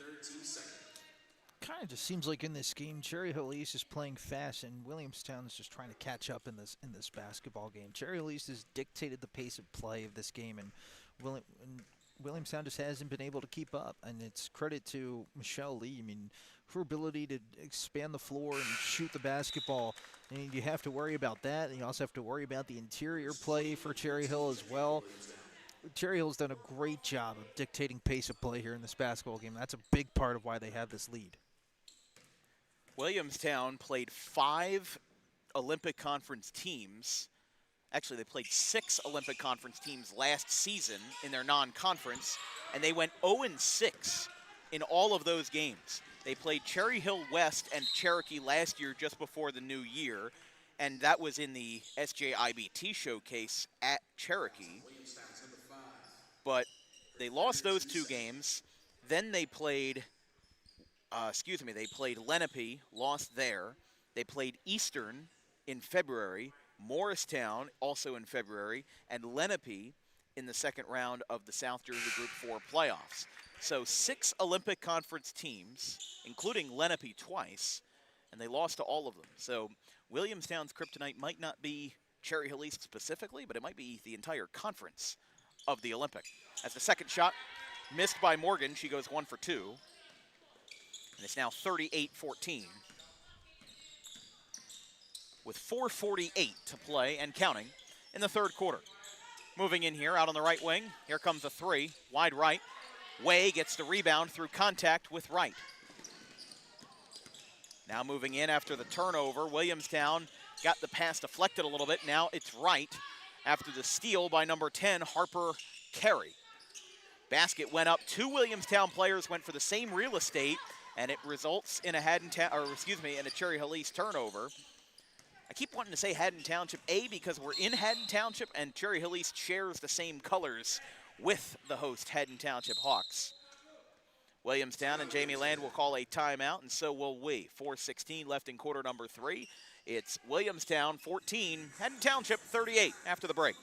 Kind of just seems like in this game, Cherry Hill East is playing fast, and Williamstown is just trying to catch up in this basketball game. Cherry Hill East has dictated the pace of play of this game, and Williamstown just hasn't been able to keep up. And it's credit to Michelle Lee. I mean, her ability to expand the floor and shoot the basketball. And you have to worry about that. And you also have to worry about the interior play for Cherry Hill as well. Cherry Hill's done a great job of dictating pace of play here in this basketball game. That's a big part of why they have this lead. Williamstown played 5 Olympic Conference teams. Actually, they played 6 Olympic Conference teams last season in their non-conference, and they went 0-6 in all of those games. They played Cherry Hill West and Cherokee last year just before the new year, and that was in the SJIBT showcase at Cherokee. But they lost those 2 games. Then they played, they played Lenape, lost there. They played Eastern in February, Morristown also in February, and Lenape in the second round of the South Jersey Group 4 playoffs. So 6 Olympic Conference teams, including Lenape twice, and they lost to all of them. So Williamstown's kryptonite might not be Cherry Hill East specifically, but it might be the entire conference of the Olympic. As the second shot missed by Morgan, she goes 1 for 2. And it's now 38-14. With 4:48 to play and counting in the third quarter. Moving in here, out on the right wing, here comes a 3, wide right. Way gets the rebound through contact with Wright. Now moving in after the turnover, Williamstown got the pass deflected a little bit. Now it's Wright after the steal by number 10, Harper Carey. Basket went up. 2 Williamstown players went for the same real estate, and it results in a Cherry Hill East turnover. I keep wanting to say Haddon Township, because we're in Haddon Township, and Cherry Hill East shares the same colors with the host Haddon Township Hawks. Williamstown and Jamie Land will call a timeout, and so will we. 4:16 left in quarter number 3. It's Williamstown 14, Haddon Township 38 after the break.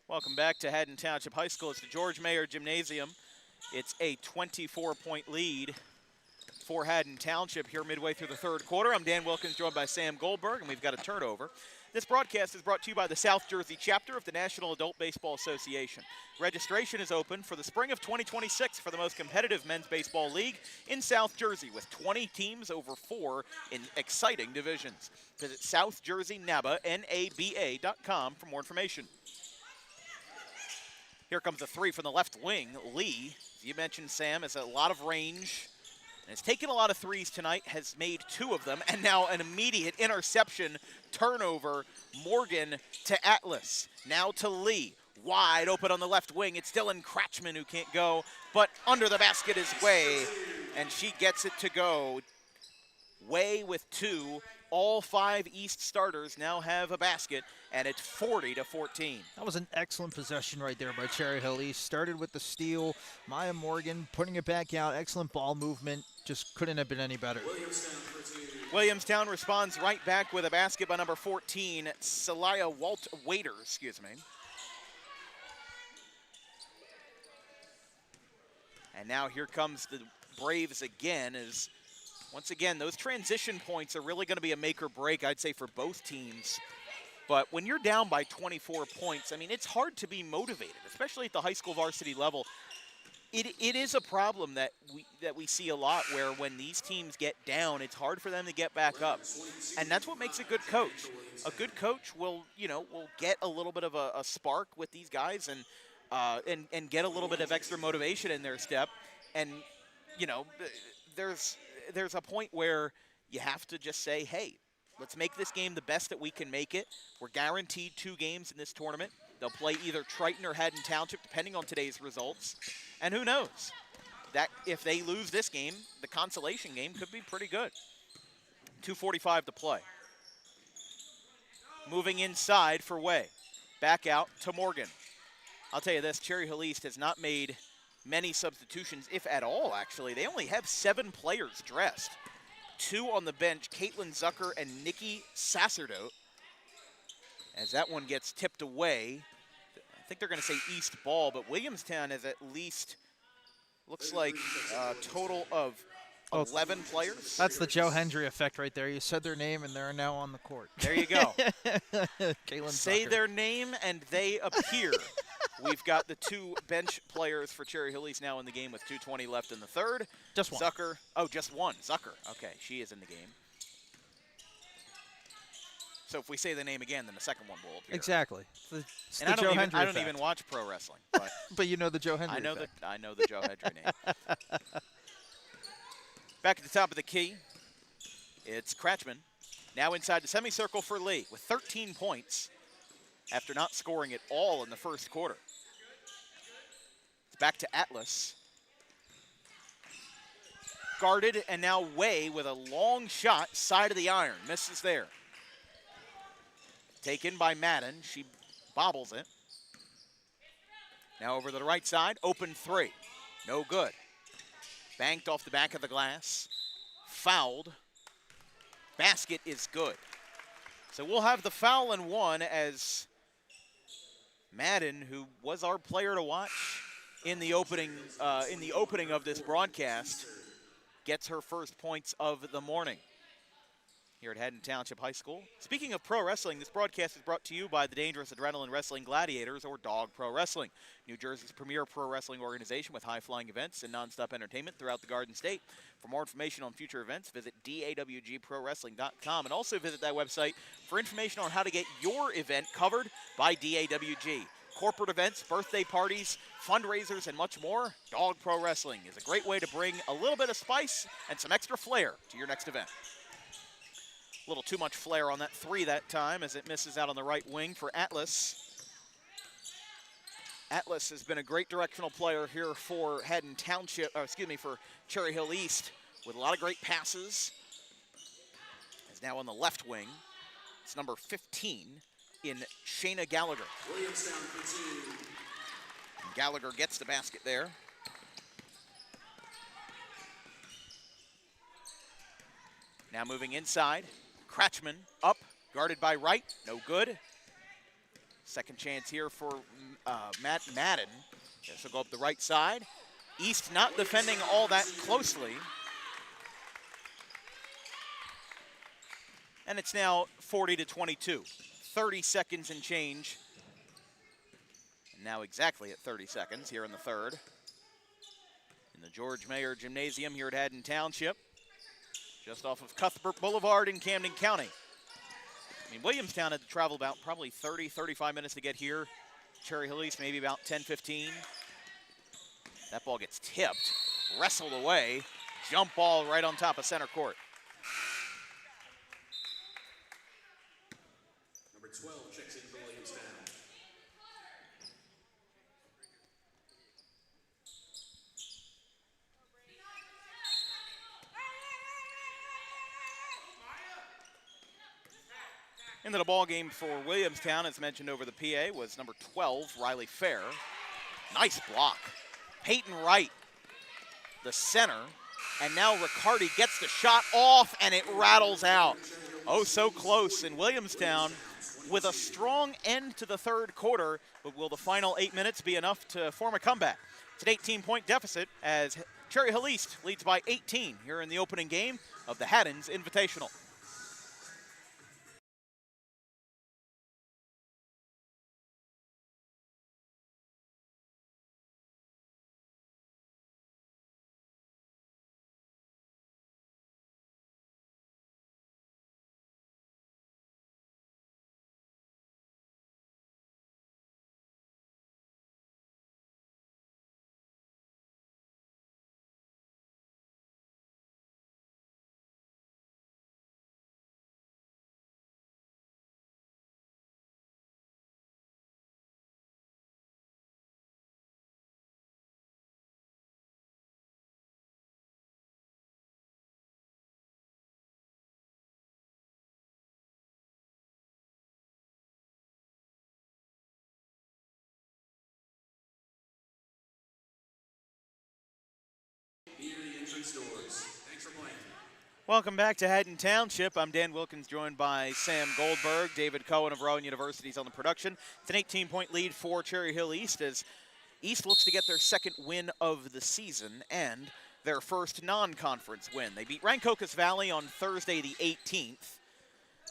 Welcome back to Haddon Township High School. It's the George Mayer Gymnasium. It's a 24-point lead for Haddon Township here midway through the third quarter. I'm Dan Wilkins, joined by Sam Goldberg, and we've got a turnover. This broadcast is brought to you by the South Jersey chapter of the National Adult Baseball Association. Registration is open for the spring of 2026 for the most competitive men's baseball league in South Jersey, with 20 teams over 4 in exciting divisions. Visit SouthJerseyNABA.com for more information. Here comes a 3 from the left wing. Lee, as you mentioned, Sam, has a lot of range and has taken a lot of threes tonight, has made 2 of them, and now an immediate interception turnover. Morgan to Atlas, now to Lee. Wide open on the left wing. It's Dylan Kratchman who can't go, but under the basket is Way, and she gets it to go. Way with 2. All 5 East starters now have a basket, and it's 40-14. That was an excellent possession right there by Cherry Hill East. Started with the steal. Maya Morgan putting it back out. Excellent ball movement. Just couldn't have been any better. Williamstown responds right back with a basket by number 14, Celia Waiter, excuse me. And now here comes the Braves again, as once again, those transition points are really going to be a make or break, I'd say, for both teams. But when you're down by 24 points, I mean, it's hard to be motivated, especially at the high school varsity level. It is a problem that we see a lot, where when these teams get down, it's hard for them to get back up. And that's what makes a good coach. A good coach will get a little bit of a spark with these guys and get a little bit of extra motivation in their step. And, there's a point where you have to just say, hey, let's make this game the best that we can make it. We're guaranteed 2 games in this tournament. They'll play either Triton or Haddon Township, depending on today's results. And who knows? That if they lose this game, the consolation game could be pretty good. 2:45 to play. Moving inside for Way. Back out to Morgan. I'll tell you this, Cherry Hill East has not made many substitutions, if at all, actually. They only have 7 players dressed. 2 on the bench, Caitlin Zucker and Nikki Sacerdote. As that one gets tipped away, I think they're going to say East ball, but Williamstown has at least, looks like a total of 11 players. That's the Joe Hendry effect right there. You said their name, and they're now on the court. There you go. Caitlin Say Zucker. their name, and they appear. We've got the 2 bench players for Cherry Hill East now in the game with 2:20 left in the third. Just one. Zucker. Oh, just one. Zucker. Okay, she is in the game. So if we say the name again, then the second one will appear. Exactly. It's and the I Joe don't Hendry even effect. watch pro wrestling, but But you know the Joe Hendry I know effect. I know the Joe Hendry name. Back at the top of the key, it's Cratchman. Now inside the semicircle for Lee with 13 points after not scoring at all in the first quarter. It's back to Atlas. Guarded, and now Way with a long shot, side of the iron. Misses there. Taken by Madden. She bobbles it. Now over to the right side. Open 3. No good. Banked off the back of the glass. Fouled. Basket is good. So we'll have the foul and 1 as Madden, who was our player to watch in the opening of this broadcast, gets her first points of the morning here at Haddon Township High School. Speaking of pro wrestling, this broadcast is brought to you by the Dangerous Adrenaline Wrestling Gladiators, or Dog Pro Wrestling, New Jersey's premier pro wrestling organization with high-flying events and nonstop entertainment throughout the Garden State. For more information on future events, visit dawgprowrestling.com, and also visit that website for information on how to get your event covered by DAWG. Corporate events, birthday parties, fundraisers, and much more. Dog Pro Wrestling is a great way to bring a little bit of spice and some extra flair to your next event. A little too much flair on that 3 that time as it misses out on the right wing for Atlas. Atlas has been a great directional player here for Haddon Township, for Cherry Hill East, with a lot of great passes. Is now on the left wing. It's number 15 in Shayna Gallagher. Williamstown 15. And Gallagher gets the basket there. Now moving inside. Cratchman up, guarded by Wright, no good. Second chance here for Madden. This will go up the right side. East not defending all that closely. And it's now 40-22. 30 seconds and change. And now exactly at 30 seconds here in the third. In the George Mayer Gymnasium here at Haddon Township. Just off of Cuthbert Boulevard in Camden County. I mean, Williamstown had to travel about probably 30, 35 minutes to get here. Cherry Hill East maybe about 10, 15. That ball gets tipped, wrestled away. Jump ball right on top of center court. Number 12 checks in for Williamstown. Into the ball game for Williamstown, as mentioned over the PA, was number 12, Riley Fair. Nice block. Peyton Wright, the center, And now Riccardi gets the shot off, and it rattles out. Oh, so close. And Williamstown with a strong end to the third quarter, but will the final 8 minutes be enough to form a comeback? It's an 18-point deficit as Cherry Hill East leads by 18 here in the opening game of the Haddon's Invitational. Near the entrance doors. Thanks for playing. Welcome back to Haddon Township. I'm Dan Wilkins, joined by Sam Goldberg. David Cohen of Rowan University is on the production. It's an 18-point lead for Cherry Hill East as East looks to get their second win of the season and their first non-conference win. They beat Rancocas Valley on Thursday the 18th,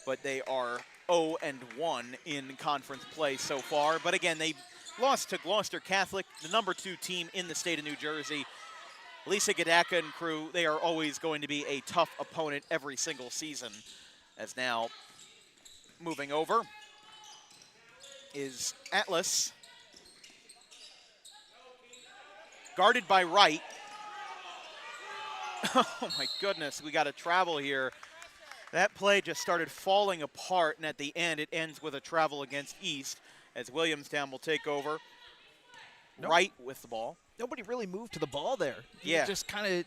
but they are 0-1 in conference play so far. But again, they lost to Gloucester Catholic, the number 2 team in the state of New Jersey. Lisa Gadaka and crew, they are always going to be a tough opponent every single season. As now, moving over is Atlas. Guarded by Wright. Oh my goodness, we got a travel here. That play just started falling apart, and at the end, it ends with a travel against East as Williamstown will take over. Nope. Wright with the ball. Nobody really moved to the ball there. Yeah.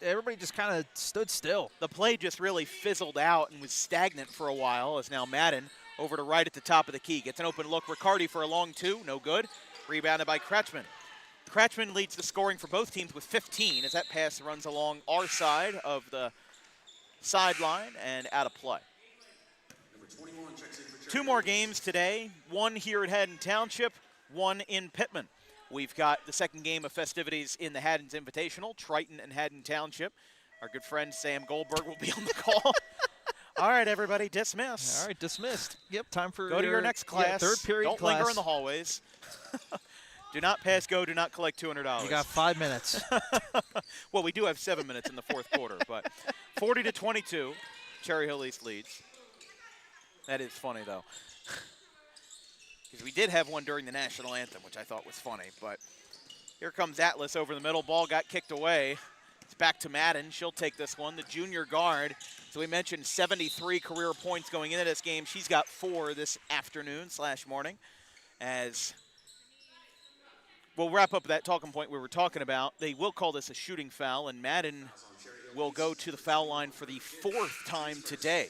Everybody just kind of stood still. The play just really fizzled out and was stagnant for a while as now Madden over to Wright at the top of the key. Gets an open look. Riccardi for a long 2. No good. Rebounded by Kretschmann. Kretschmann leads the scoring for both teams with 15 as that pass runs along our side of the sideline and out of play. Number 21 checks in for Cherry 2 more games today. 1 here at Haddon Township, 1 in Pittman. We've got the second game of festivities in the Haddon's Invitational, Triton and Haddon Township. Our good friend Sam Goldberg will be on the call. All right, everybody, dismiss. All right, dismissed. Yep, time for Go to your next class. Yeah, third period Don't class. linger in the hallways. Do not pass go, do not collect $200. You got 5 minutes. Well, we do have 7 minutes in the fourth quarter, but 40-22, Cherry Hill East leads. That is funny, though. Because we did have one during the national anthem, which I thought was funny. But here comes Atlas over the middle. Ball got kicked away. It's back to Madden. She'll take this one. The junior guard. So we mentioned 73 career points going into this game. She's got 4 this afternoon/morning. As we'll wrap up that talking point we were talking about. They will call this a shooting foul, and Madden will go to the foul line for the 4th time today.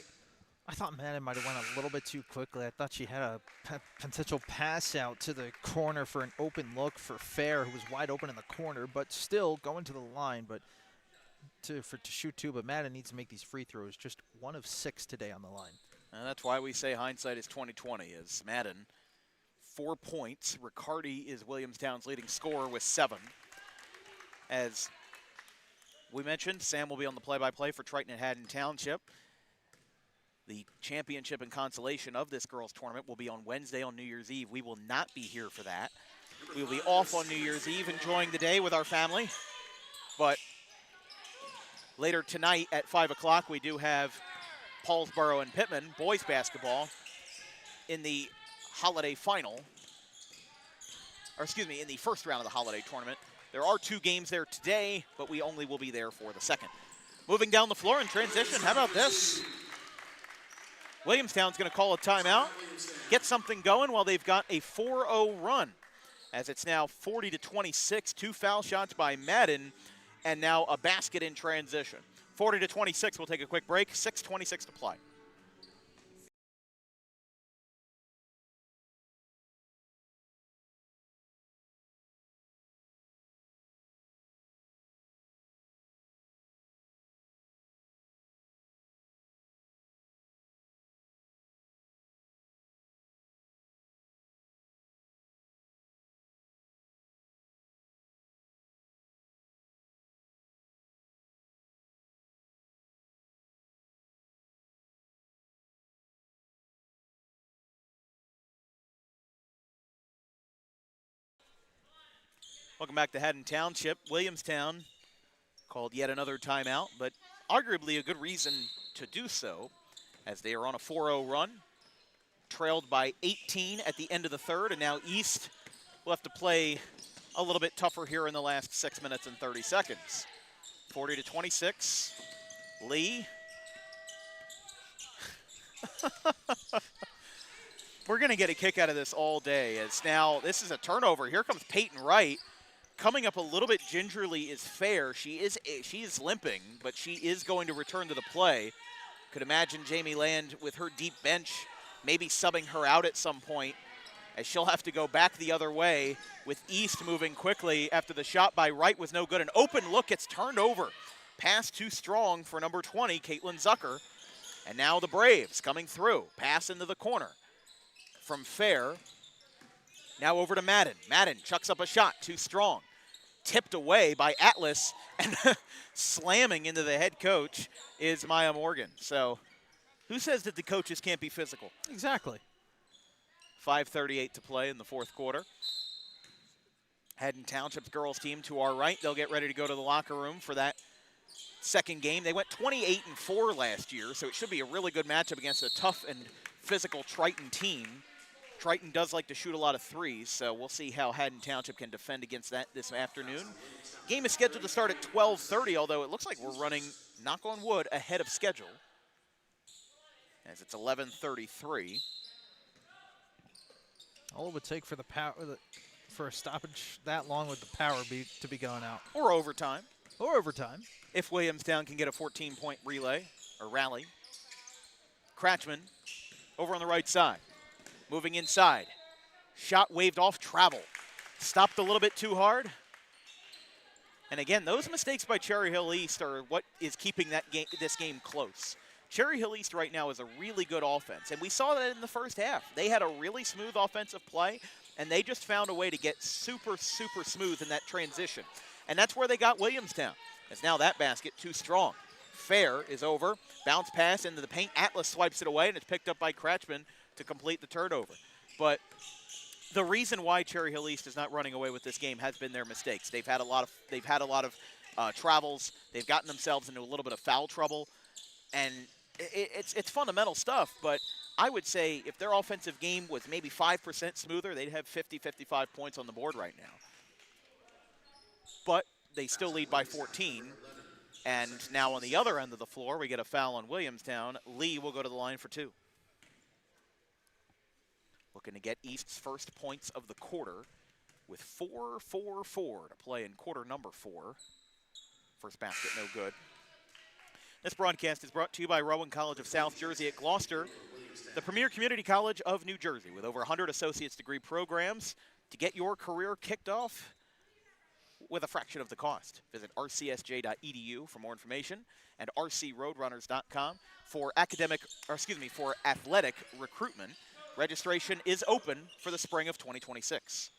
I thought Madden might have went a little bit too quickly. I thought she had a potential pass out to the corner for an open look for Fair, who was wide open in the corner, but still going to the line, but to shoot 2. But Madden needs to make these free throws. Just 1 of 6 today on the line. And that's why we say hindsight is 20/20. Is Madden 4 points. Riccardi is Williamstown's leading scorer with 7. As we mentioned, Sam will be on the play-by-play for Triton and Haddon Township. The championship and consolation of this girls' tournament will be on Wednesday on New Year's Eve. We will not be here for that. We will be off on New Year's Eve, enjoying the day with our family. But later tonight at 5 o'clock, we do have Paulsboro and Pittman boys basketball in the holiday final. Or excuse me, in the first round of the holiday tournament. There are 2 games there today, but we only will be there for the second. Moving down the floor in transition, how about this? Williamstown's going to call a timeout, get something going while they've got a 4-0 run. As it's now 40-26, 2 foul shots by Madden, and now a basket in transition. 40-26, we'll take a quick break, 6:26 to play. Welcome back to Haddon Township. Williamstown called yet another timeout, but arguably a good reason to do so, as they are on a 4-0 run, trailed by 18 at the end of the third, and now East will have to play a little bit tougher here in the last 6 minutes and 30 seconds. 40-26, Lee. We're going to get a kick out of this all day, as now this is a turnover. Here comes Peyton Wright. Coming up a little bit gingerly is Fair. She is limping, but she is going to return to the play. Could imagine Jamie Land with her deep bench maybe subbing her out at some point, as she'll have to go back the other way with East moving quickly after the shot by Wright was no good. An open look gets turned over. Pass too strong for number 20, Caitlin Zucker. And now the Braves coming through. Pass into the corner from Fair. Now over to Madden. Madden chucks up a shot, too strong. Tipped away by Atlas, and slamming into the head coach is Maya Morgan. So who says that the coaches can't be physical? Exactly. 5:38 to play in the fourth quarter. Haddon Township's girls team to our right. They'll get ready to go to the locker room for that second game. They went 28-4 last year, so it should be a really good matchup against a tough and physical Triton team. Triton does like to shoot a lot of threes, so we'll see how Haddon Township can defend against that this afternoon. Game is scheduled to start at 12:30, although it looks like we're running, knock on wood, ahead of schedule, as it's 11:33. All it would take for the power, for a stoppage that long with the power to be going out. Or overtime. Or overtime. If Williamstown can get a 14-point relay or rally. Cratchman over on the right side. Moving inside. Shot waved off travel. Stopped a little bit too hard. And again, those mistakes by Cherry Hill East are what is keeping this game close. Cherry Hill East right now is a really good offense, and we saw that in the first half. They had a really smooth offensive play, and they just found a way to get super, super smooth in that transition. And that's where they got Williamstown. As now that basket too strong. Fair is over. Bounce pass into the paint. Atlas swipes it away, and it's picked up by Cratchman to complete the turnover. But the reason why Cherry Hill East is not running away with this game has been their mistakes. They've had a lot of travels. They've gotten themselves into a little bit of foul trouble, and it's fundamental stuff. But I would say if their offensive game was maybe 5% smoother, they'd have 50, 55 points on the board right now. But they still lead by 14. And now on the other end of the floor, we get a foul on Williamstown. Lee will go to the line for two. Looking to get East's first points of the quarter with 4:44 to play in quarter number 4. First basket, no good. This broadcast is brought to you by Rowan College of South Jersey at Gloucester, the premier community college of New Jersey with over 100 associate's degree programs to get your career kicked off with a fraction of the cost. Visit rcsj.edu for more information and rcroadrunners.com for athletic recruitment. Registration is open for the spring of 2026.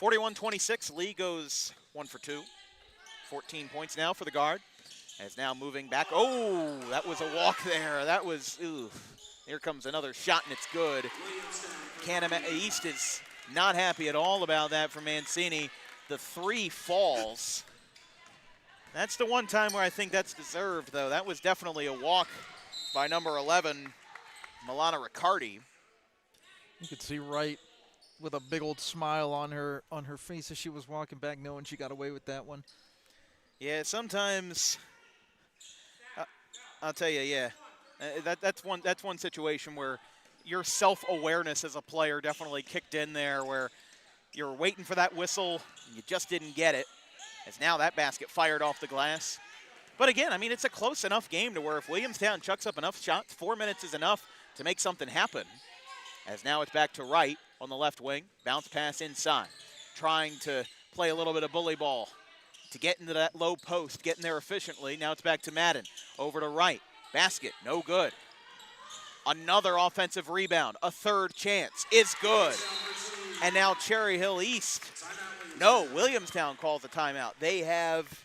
41-26, Lee goes 1 for 2. 14 points now for the guard. As now moving back. Oh, that was a walk there. That was, ooh. Here comes another shot, and it's good. East is not happy at all about that for Mancini. The 3 falls. That's the one time where I think that's deserved, though. That was definitely a walk by number 11, Milana Riccardi. You could see Wright with a big old smile on her face as she was walking back, knowing she got away with that one. Yeah, sometimes I'll tell you, yeah, that's one situation where your self-awareness as a player definitely kicked in there, where you're waiting for that whistle, and you just didn't get it. As now that basket fired off the glass. But again, I mean, it's a close enough game to where if Williamstown chucks up enough shots, 4 minutes is enough to make something happen. As now it's back to Wright on the left wing. Bounce pass inside. Trying to play a little bit of bully ball to get into that low post, getting there efficiently. Now it's back to Madden. Over to Wright. Basket, no good. Another offensive rebound. A third chance is good. And now Cherry Hill East. No, Williamstown calls a timeout. They have,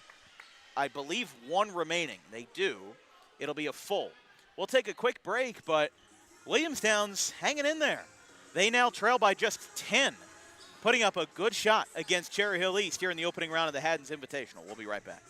I believe, 1 remaining. They do. It'll be a full. We'll take a quick break, but Williamstown's hanging in there. They now trail by just 10. putting up a good shot against Cherry Hill East here in the opening round of the Haddon's Invitational. We'll be right back.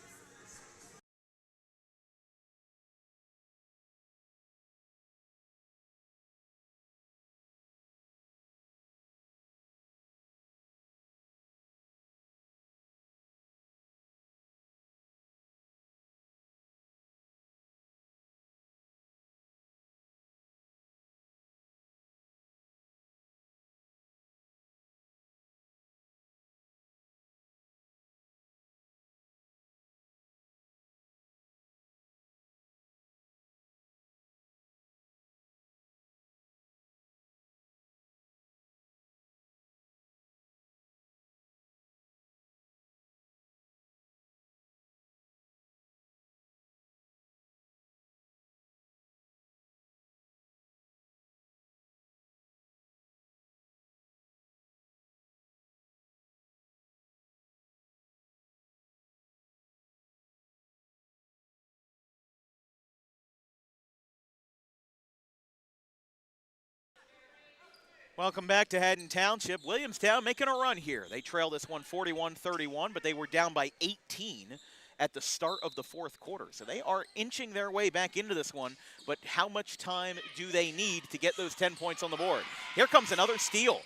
Welcome back to Haddon Township. Williamstown making a run here. They trail this one 41-31, but they were down by 18 at the start of the fourth quarter. So they are inching their way back into this one, but how much time do they need to get those 10 points on the board? Here comes another steal.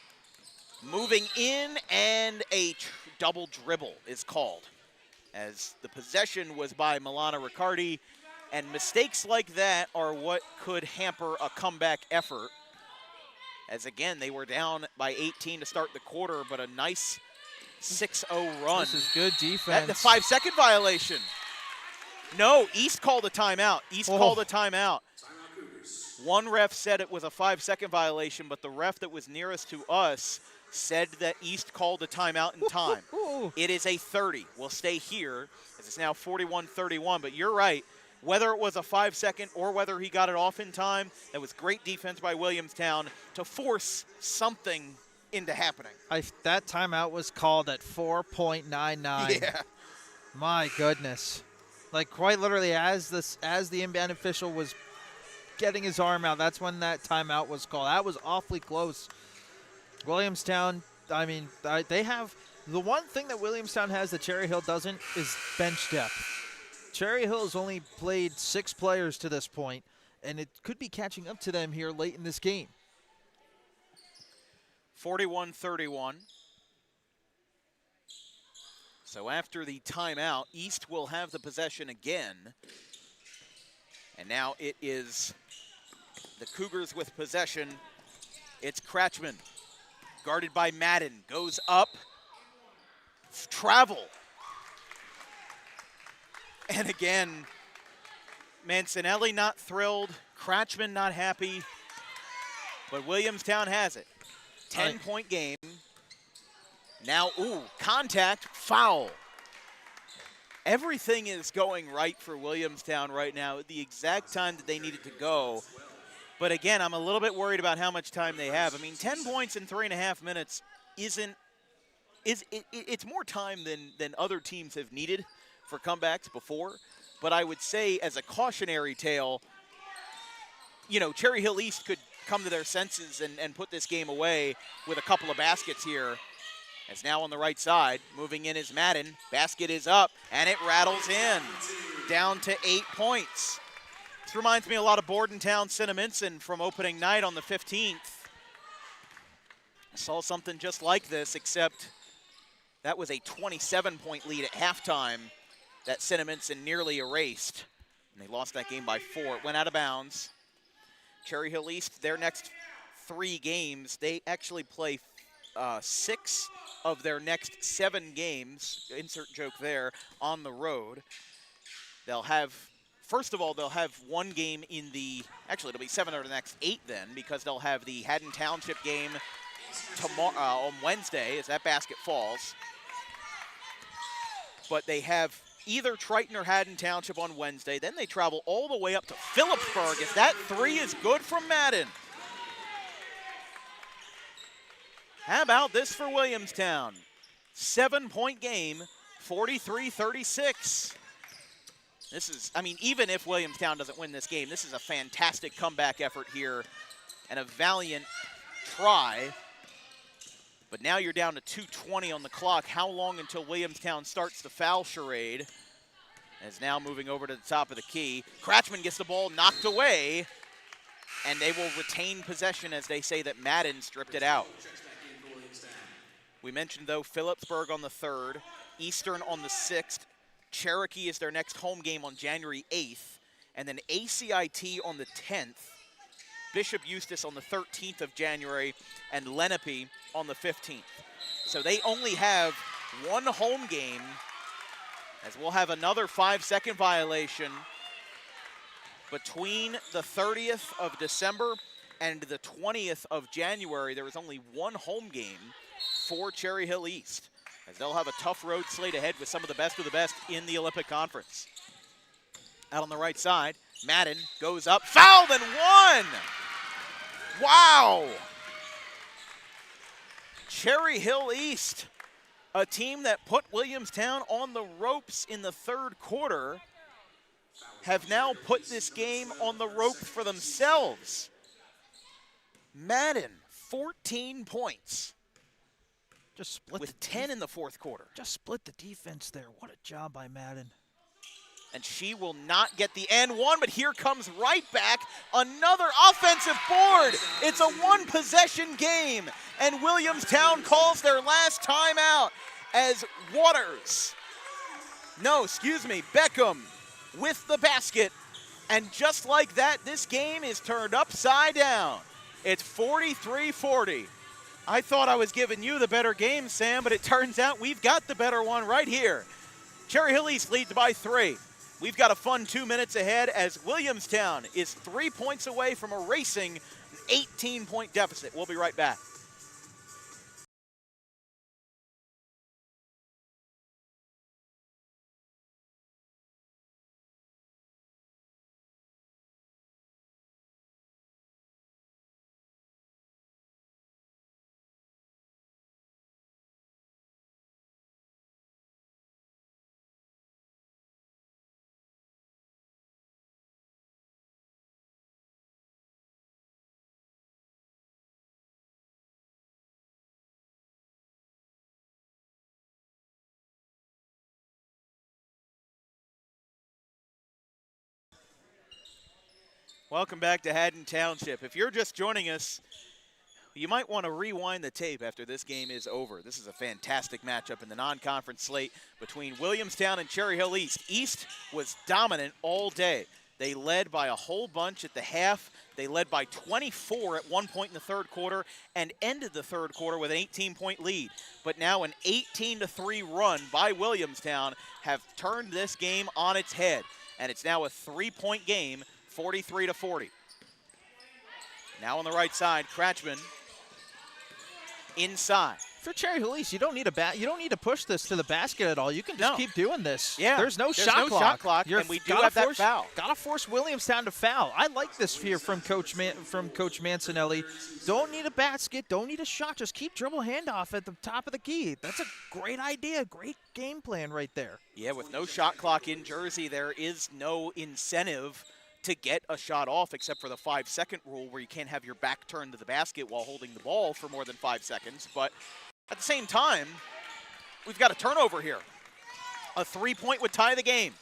Moving in, and a double dribble is called, as the possession was by Milana Riccardi, and mistakes like that are what could hamper a comeback effort. As again, they were down by 18 to start the quarter, but a nice 6-0 run. This is good defense. The 5-second violation. No, East called a timeout. East called a timeout. One ref said it was a 5-second violation, but the ref that was nearest to us said that East called a timeout in time. It is a 30. We'll stay here, as it's now 41-31, but you're right. Whether it was a 5-second or whether he got it off in time, that was great defense by Williamstown to force something into happening. That timeout was called at 4.99. Yeah. My goodness. Like, quite literally, as the inbound official was getting his arm out, that's when that timeout was called. That was awfully close. Williamstown, I mean, they have – the one thing that Williamstown has that Cherry Hill doesn't is bench depth. Cherry Hill has only played 6 players to this point, and it could be catching up to them here late in this game. 41-31. So after the timeout, East will have the possession again. And now it is the Cougars with possession. It's Kratchman, guarded by Madden, goes up, travel. And again, Mancinelli not thrilled, Kratchman not happy, but Williamstown has it. 10-point game. Now, contact, foul. Everything is going right for Williamstown right now at the exact time that they needed to go. But again, I'm a little bit worried about how much time they have. I mean, 10 points in 3.5 minutes it's more time than other teams have needed for comebacks before, but I would say as a cautionary tale, you know, Cherry Hill East could come to their senses and put this game away with a couple of baskets here. As now on the right side, moving in is Madden. Basket is up, and it rattles in. Down to 8 points. This reminds me a lot of Bordentown Cinnaminson from opening night on the 15th. I saw something just like this, except that was a 27-point lead at halftime that Cinnaminson nearly erased. And they lost that game by 4. It went out of bounds. Cherry Hill East, their next 3 games, they actually play 6 of their next 7 games, insert joke there, on the road. They'll have, first of all, they'll have 1 game in the, actually it'll be 7 of the next 8 then, because they'll have the Haddon Township game tomorrow on Wednesday as that basket falls. But they have either Triton or Haddon Township on Wednesday. Then they travel all the way up to Phillipsburg as that 3 is good from Madden. How about this for Williamstown? 7-point game, 43-36. This is, I mean, even if Williamstown doesn't win this game, this is a fantastic comeback effort here and a valiant try But now you're down to 2:20 on the clock. How long until Williamstown starts the foul charade? As now moving over to the top of the key. Kratchman gets the ball knocked away, and they will retain possession as they say that Madden stripped it out. We mentioned, though, Phillipsburg on the 3rd, Eastern on the 6th. Cherokee is their next home game on January 8th, and then ACIT on the 10th. Bishop Eustis on the 13th of January, and Lenape on the 15th. So they only have one home game, as we'll have another 5-second violation between the 30th of December and the 20th of January. There is only one home game for Cherry Hill East, as they'll have a tough road slate ahead with some of the best in the Olympic Conference. Out on the right side, Madden goes up, fouled and one! Wow! Cherry Hill East, a team that put Williamstown on the ropes in the 3rd quarter, have now put this game on the ropes for themselves. Madden, 14 points. Just split with 10 in the 4th quarter. Just split the defense there. What a job by Madden. And she will not get the and one, but here comes right back another offensive board. It's a 1-possession game, and Williamstown calls their last timeout as Beckham with the basket. And just like that, this game is turned upside down. It's 43-40. I thought I was giving you the better game, Sam, but it turns out we've got the better one right here. Cherry Hill East leads by 3. We've got a fun 2 minutes ahead as Williamstown is 3 points away from erasing an 18-point deficit. We'll be right back. Welcome back to Haddon Township. If you're just joining us, you might want to rewind the tape after this game is over. This is a fantastic matchup in the non-conference slate between Williamstown and Cherry Hill East. East was dominant all day. They led by a whole bunch at the half. They led by 24 at one point in the 3rd quarter and ended the 3rd quarter with an 18-point lead. But now an 18-3 run by Williamstown have turned this game on its head. And it's now a 3-point game, 43-40. Now on the right side, Kratchman inside. For Cherry Hill East, you don't need to push this to the basket at all. You can just keep doing this. Yeah, there's no shot clock. And we do have that foul. Gotta force Williamstown to foul. I like this here from Coach Mancinelli. Don't need a basket. Don't need a shot. Just keep dribble handoff at the top of the key. That's a great idea. Great game plan right there. Yeah, with no shot clock in Jersey, there is no incentive to get a shot off except for the 5-second rule where you can't have your back turned to the basket while holding the ball for more than 5 seconds. But at the same time, we've got a turnover here. A 3-point would tie the game.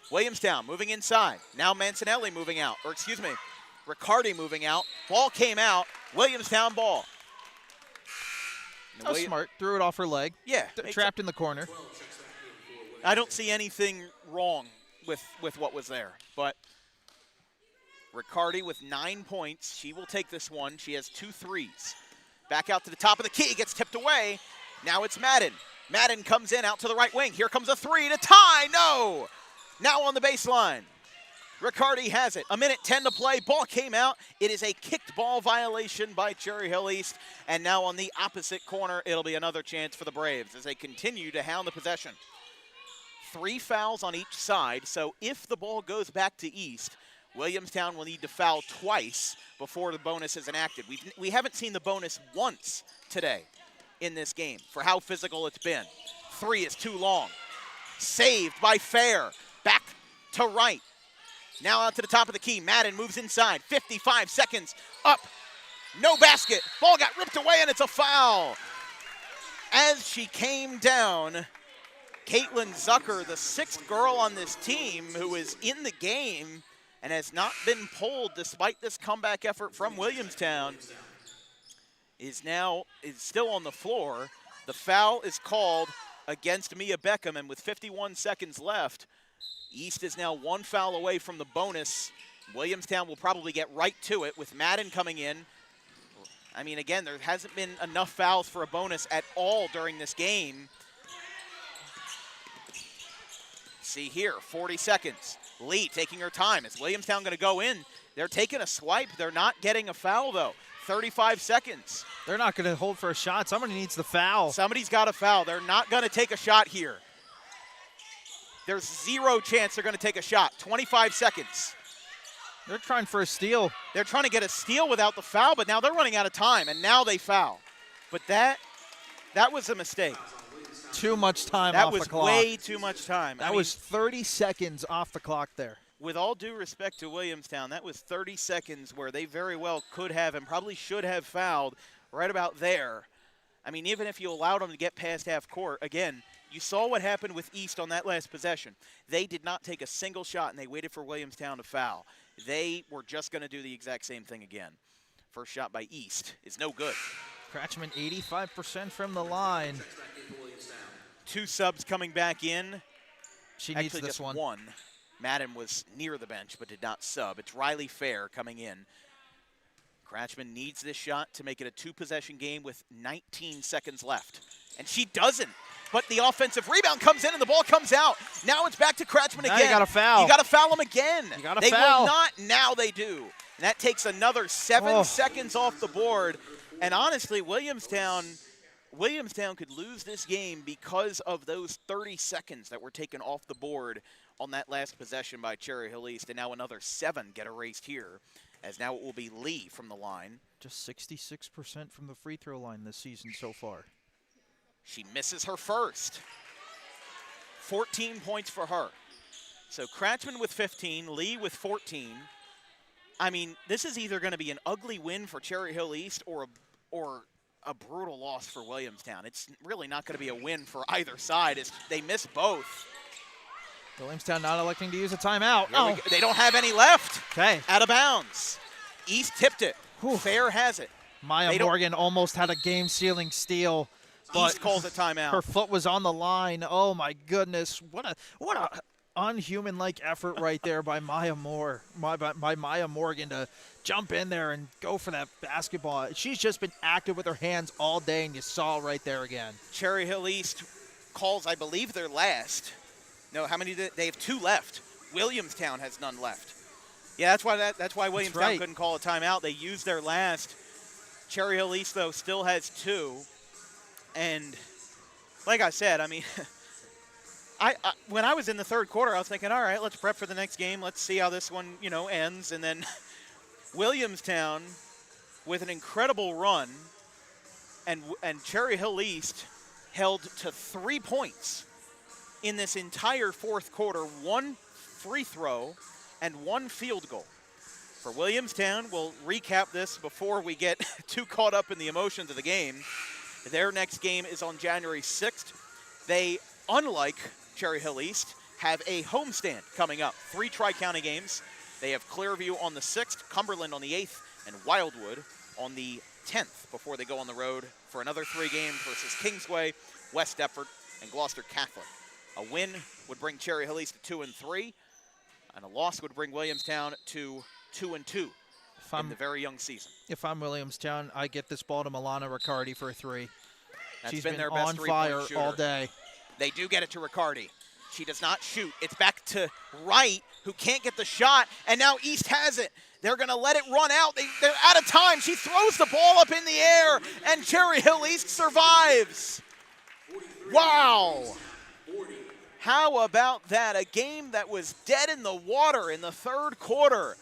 Williamstown moving inside. Now Mancinelli moving out. Riccardi moving out. Ball came out. Williamstown ball. That was smart. Threw it off her leg. Yeah. Trapped in the corner. I don't see anything wrong with what was there. But Riccardi with 9 points. She will take this one. She has 2 threes. Back out to the top of the key. Gets tipped away. Now it's Madden. Madden comes in out to the right wing. Here comes a 3 to tie. No! Now on the baseline. Riccardi has it. 1:10 to play. Ball came out. It is a kicked ball violation by Cherry Hill East. And now on the opposite corner, it'll be another chance for the Braves as they continue to hound the possession. 3 fouls on each side. So if the ball goes back to East, Williamstown will need to foul twice before the bonus is enacted. We haven't seen the bonus once today in this game for how physical it's been. 3 is too long. Saved by Fair. Back to right. Now out to the top of the key. Madden moves inside. 55 seconds. Up. No basket. Ball got ripped away, and it's a foul. as she came down, Caitlin Zucker, the 6th girl on this team who is in the game and has not been pulled despite this comeback effort from Williamstown, is still on the floor. The foul is called against Mia Beckham, and with 51 seconds left, East is now 1 foul away from the bonus. Williamstown will probably get right to it with Madden coming in. I mean, again, there hasn't been enough fouls for a bonus at all during this game. See here, 40 seconds. Lee taking her time. Is Williamstown going to go in? They're taking a swipe. They're not getting a foul, though. 35 seconds. They're not going to hold for a shot. Somebody needs the foul. Somebody's got a foul. They're not going to take a shot here. There's 0 chance they're going to take a shot. 25 seconds. They're trying for a steal. They're trying to get a steal without the foul, but now they're running out of time, and now they foul. But that was a mistake. Too much time off the clock. That was way too much time. That was 30 seconds off the clock there. With all due respect to Williamstown, that was 30 seconds where they very well could have and probably should have fouled right about there. I mean, even if you allowed them to get past half court, again, you saw what happened with East on that last possession. They did not take a single shot, and they waited for Williamstown to foul. They were just going to do the exact same thing again. First shot by East is no good. Cratchman 85% from the line. 2 subs coming back in. She needs Actually, this just one. Madden was near the bench but did not sub. It's Riley Fair coming in. Cratchman needs this shot to make it a 2-possession game with 19 seconds left. And she doesn't. But the offensive rebound comes in and the ball comes out. Now it's back to Cratchman again. You got to foul. You got to foul them again. You got to foul. They will not. Now they do. And that takes another 7 seconds off the board. And honestly, Williamstown could lose this game because of those 30 seconds that were taken off the board on that last possession by Cherry Hill East. And now another 7 get erased here, as now it will be Lee from the line. Just 66% from the free throw line this season so far. She misses her first. 14 points for her. So Cratchman with 15, Lee with 14. I mean, this is either going to be an ugly win for Cherry Hill East or a brutal loss for Williamstown. It's really not going to be a win for either side. They miss both. Williamstown not electing to use a timeout. They don't have any left. Okay. Out of bounds. East tipped it. Fair has it. Maya Morgan almost had a game-sealing steal. East calls a timeout. Her foot was on the line. Oh my goodness! What a unhuman-like effort right there by Maya Morgan to jump in there and go for that basketball. She's just been active with her hands all day, and you saw right there again. Cherry Hill East calls, I believe, their last. No, how many? They have 2 left. Williamstown has none left. Yeah, that's why Williamstown couldn't call a timeout. They used their last. Cherry Hill East, though, still has 2. And like I said, I mean, when I was in the third quarter, I was thinking, all right, let's prep for the next game. Let's see how this one, ends. And then Williamstown with an incredible run, and Cherry Hill East held to 3 points in this entire fourth quarter, 1 free throw and 1 field goal. For Williamstown, we'll recap this before we get too caught up in the emotions of the game. Their next game is on January 6th. They, unlike Cherry Hill East, have a homestand coming up. 3 Tri-County games. They have Clearview on the 6th, Cumberland on the 8th, and Wildwood on the 10th before they go on the road for another 3 games versus Kingsway, West Deptford, and Gloucester Catholic. A win would bring Cherry Hill East to 2-3, and a loss would bring Williamstown to 2-2 in the very young season. If I'm Williamstown, I get this ball to Milana Riccardi for a 3. She's been their best on fire shooter all day. They do get it to Riccardi. She does not shoot. It's back to Wright, who can't get the shot, and now East has it. They're going to let it run out. They're out of time. She throws the ball up in the air, and Cherry Hill East survives. Wow. How about that? A game that was dead in the water in the third quarter.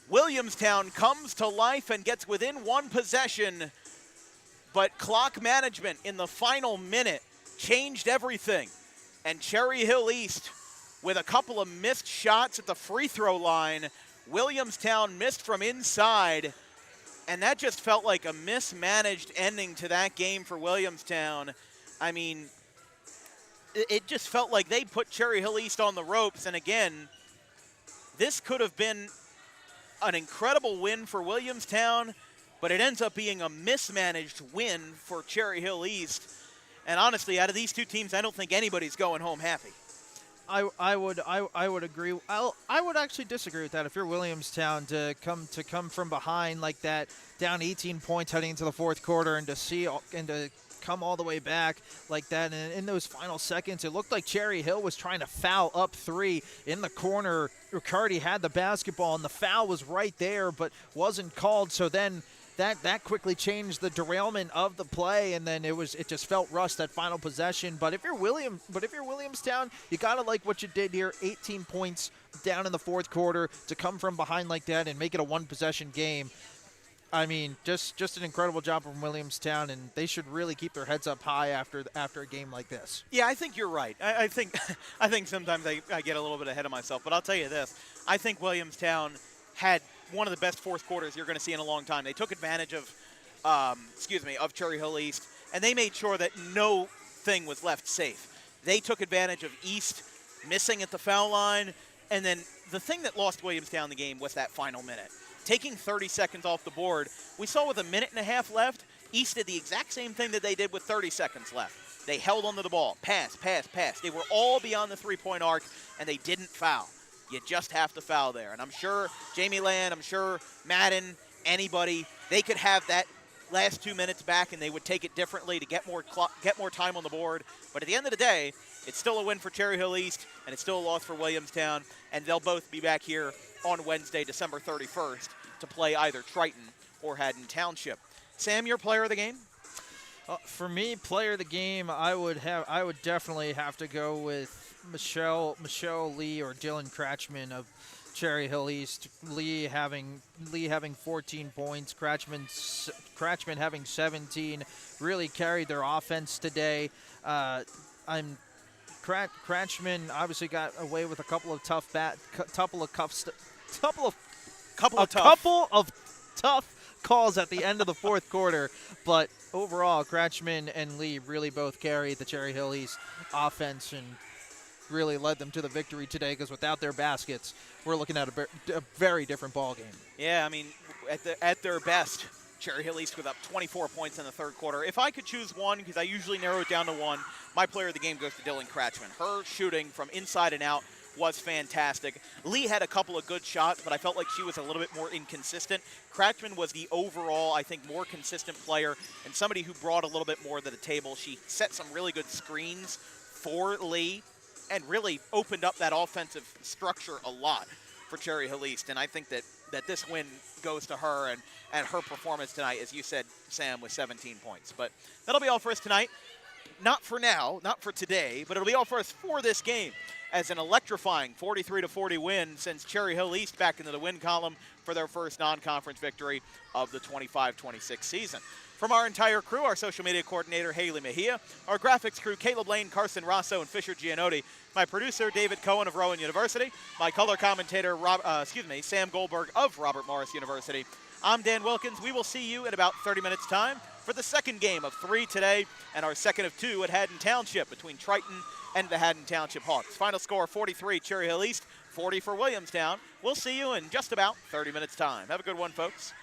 Williamstown comes to life and gets within 1 possession, but clock management in the final minute changed everything. And Cherry Hill East, with a couple of missed shots at the free throw line, Williamstown missed from inside, and that just felt like a mismanaged ending to that game for Williamstown. I mean, it just felt like they put Cherry Hill East on the ropes. And again, this could have been an incredible win for Williamstown, but it ends up being a mismanaged win for Cherry Hill East. And honestly, out of these two teams, I don't think anybody's going home happy. I would agree. I would actually disagree with that. If you're Williamstown, to come from behind like that, down 18 points heading into the fourth quarter, and to come all the way back like that, and in those final seconds, it looked like Cherry Hill was trying to foul up three in the corner. Riccardi had the basketball, and the foul was right there, but wasn't called. So then that quickly changed the derailment of the play, and then it just felt rushed that final possession. But if you're Williamstown, you gotta like what you did here. 18 points down in the fourth quarter to come from behind like that and make it a one-possession game. I mean, just an incredible job from Williamstown, and they should really keep their heads up high after a game like this. Yeah, I think you're right. I think sometimes I get a little bit ahead of myself, but I'll tell you this. I think Williamstown had one of the best fourth quarters you're going to see in a long time. They took advantage of Cherry Hill East, and they made sure that no thing was left safe. They took advantage of East missing at the foul line, and then the thing that lost Williamstown the game was that final minute. Taking 30 seconds off the board, we saw with a minute and a half left, East did the exact same thing that they did with 30 seconds left. They held onto the ball, pass. They were all beyond the three-point arc, and they didn't foul. You just have to foul there. And I'm sure Jamie Land, I'm sure Madden, anybody, they could have that last 2 minutes back, and they would take it differently to get more time on the board. But at the end of the day, it's still a win for Cherry Hill East, and it's still a loss for Williamstown, and they'll both be back here on Wednesday, December 31st, to play either Triton or Haddon Township. Sam, your player of the game? For me, player of the game, I would definitely have to go with Michelle Lee or Dylan Kratchman of Cherry Hill East. Lee having 14 points, Kratchman having 17, really carried their offense today. Kratchman obviously got away with a couple of tough calls at the end of the fourth quarter, but overall, Kratchman and Lee really both carried the Cherry Hill East offense and really led them to the victory today, because without their baskets, we're looking at a very different ball game. Yeah, I mean, at their best, Cherry Hill East with up 24 points in the third quarter. If I could choose one, because I usually narrow it down to one, my player of the game goes to Dylan Kratchman. Her shooting from inside and out was fantastic. Lee had a couple of good shots, but I felt like she was a little bit more inconsistent. Kratchman was the overall, I think, more consistent player and somebody who brought a little bit more to the table. She set some really good screens for Lee and really opened up that offensive structure a lot for Cherry Hill East. And I think that this win goes to her and her performance tonight, as you said, Sam, with 17 points. But that'll be all for us tonight. Not for now, not for today, but it'll be all for us for this game, as an electrifying 43-40 win sends Cherry Hill East back into the win column for their first non-conference victory of the 25-26 season. From our entire crew, our social media coordinator, Haley Mejia, our graphics crew, Caleb Lane, Carson Rosso, and Fisher Gianotti, my producer, David Cohen of Rowan University, my color commentator, Sam Goldberg of Robert Morris University. I'm Dan Wilkins. We will see you in about 30 minutes' time for the second game of 3 today and our second of 2 at Haddon Township between Triton and the Haddon Township Hawks. Final score, 43, Cherry Hill East, 40 for Williamstown. We'll see you in just about 30 minutes' time. Have a good one, folks.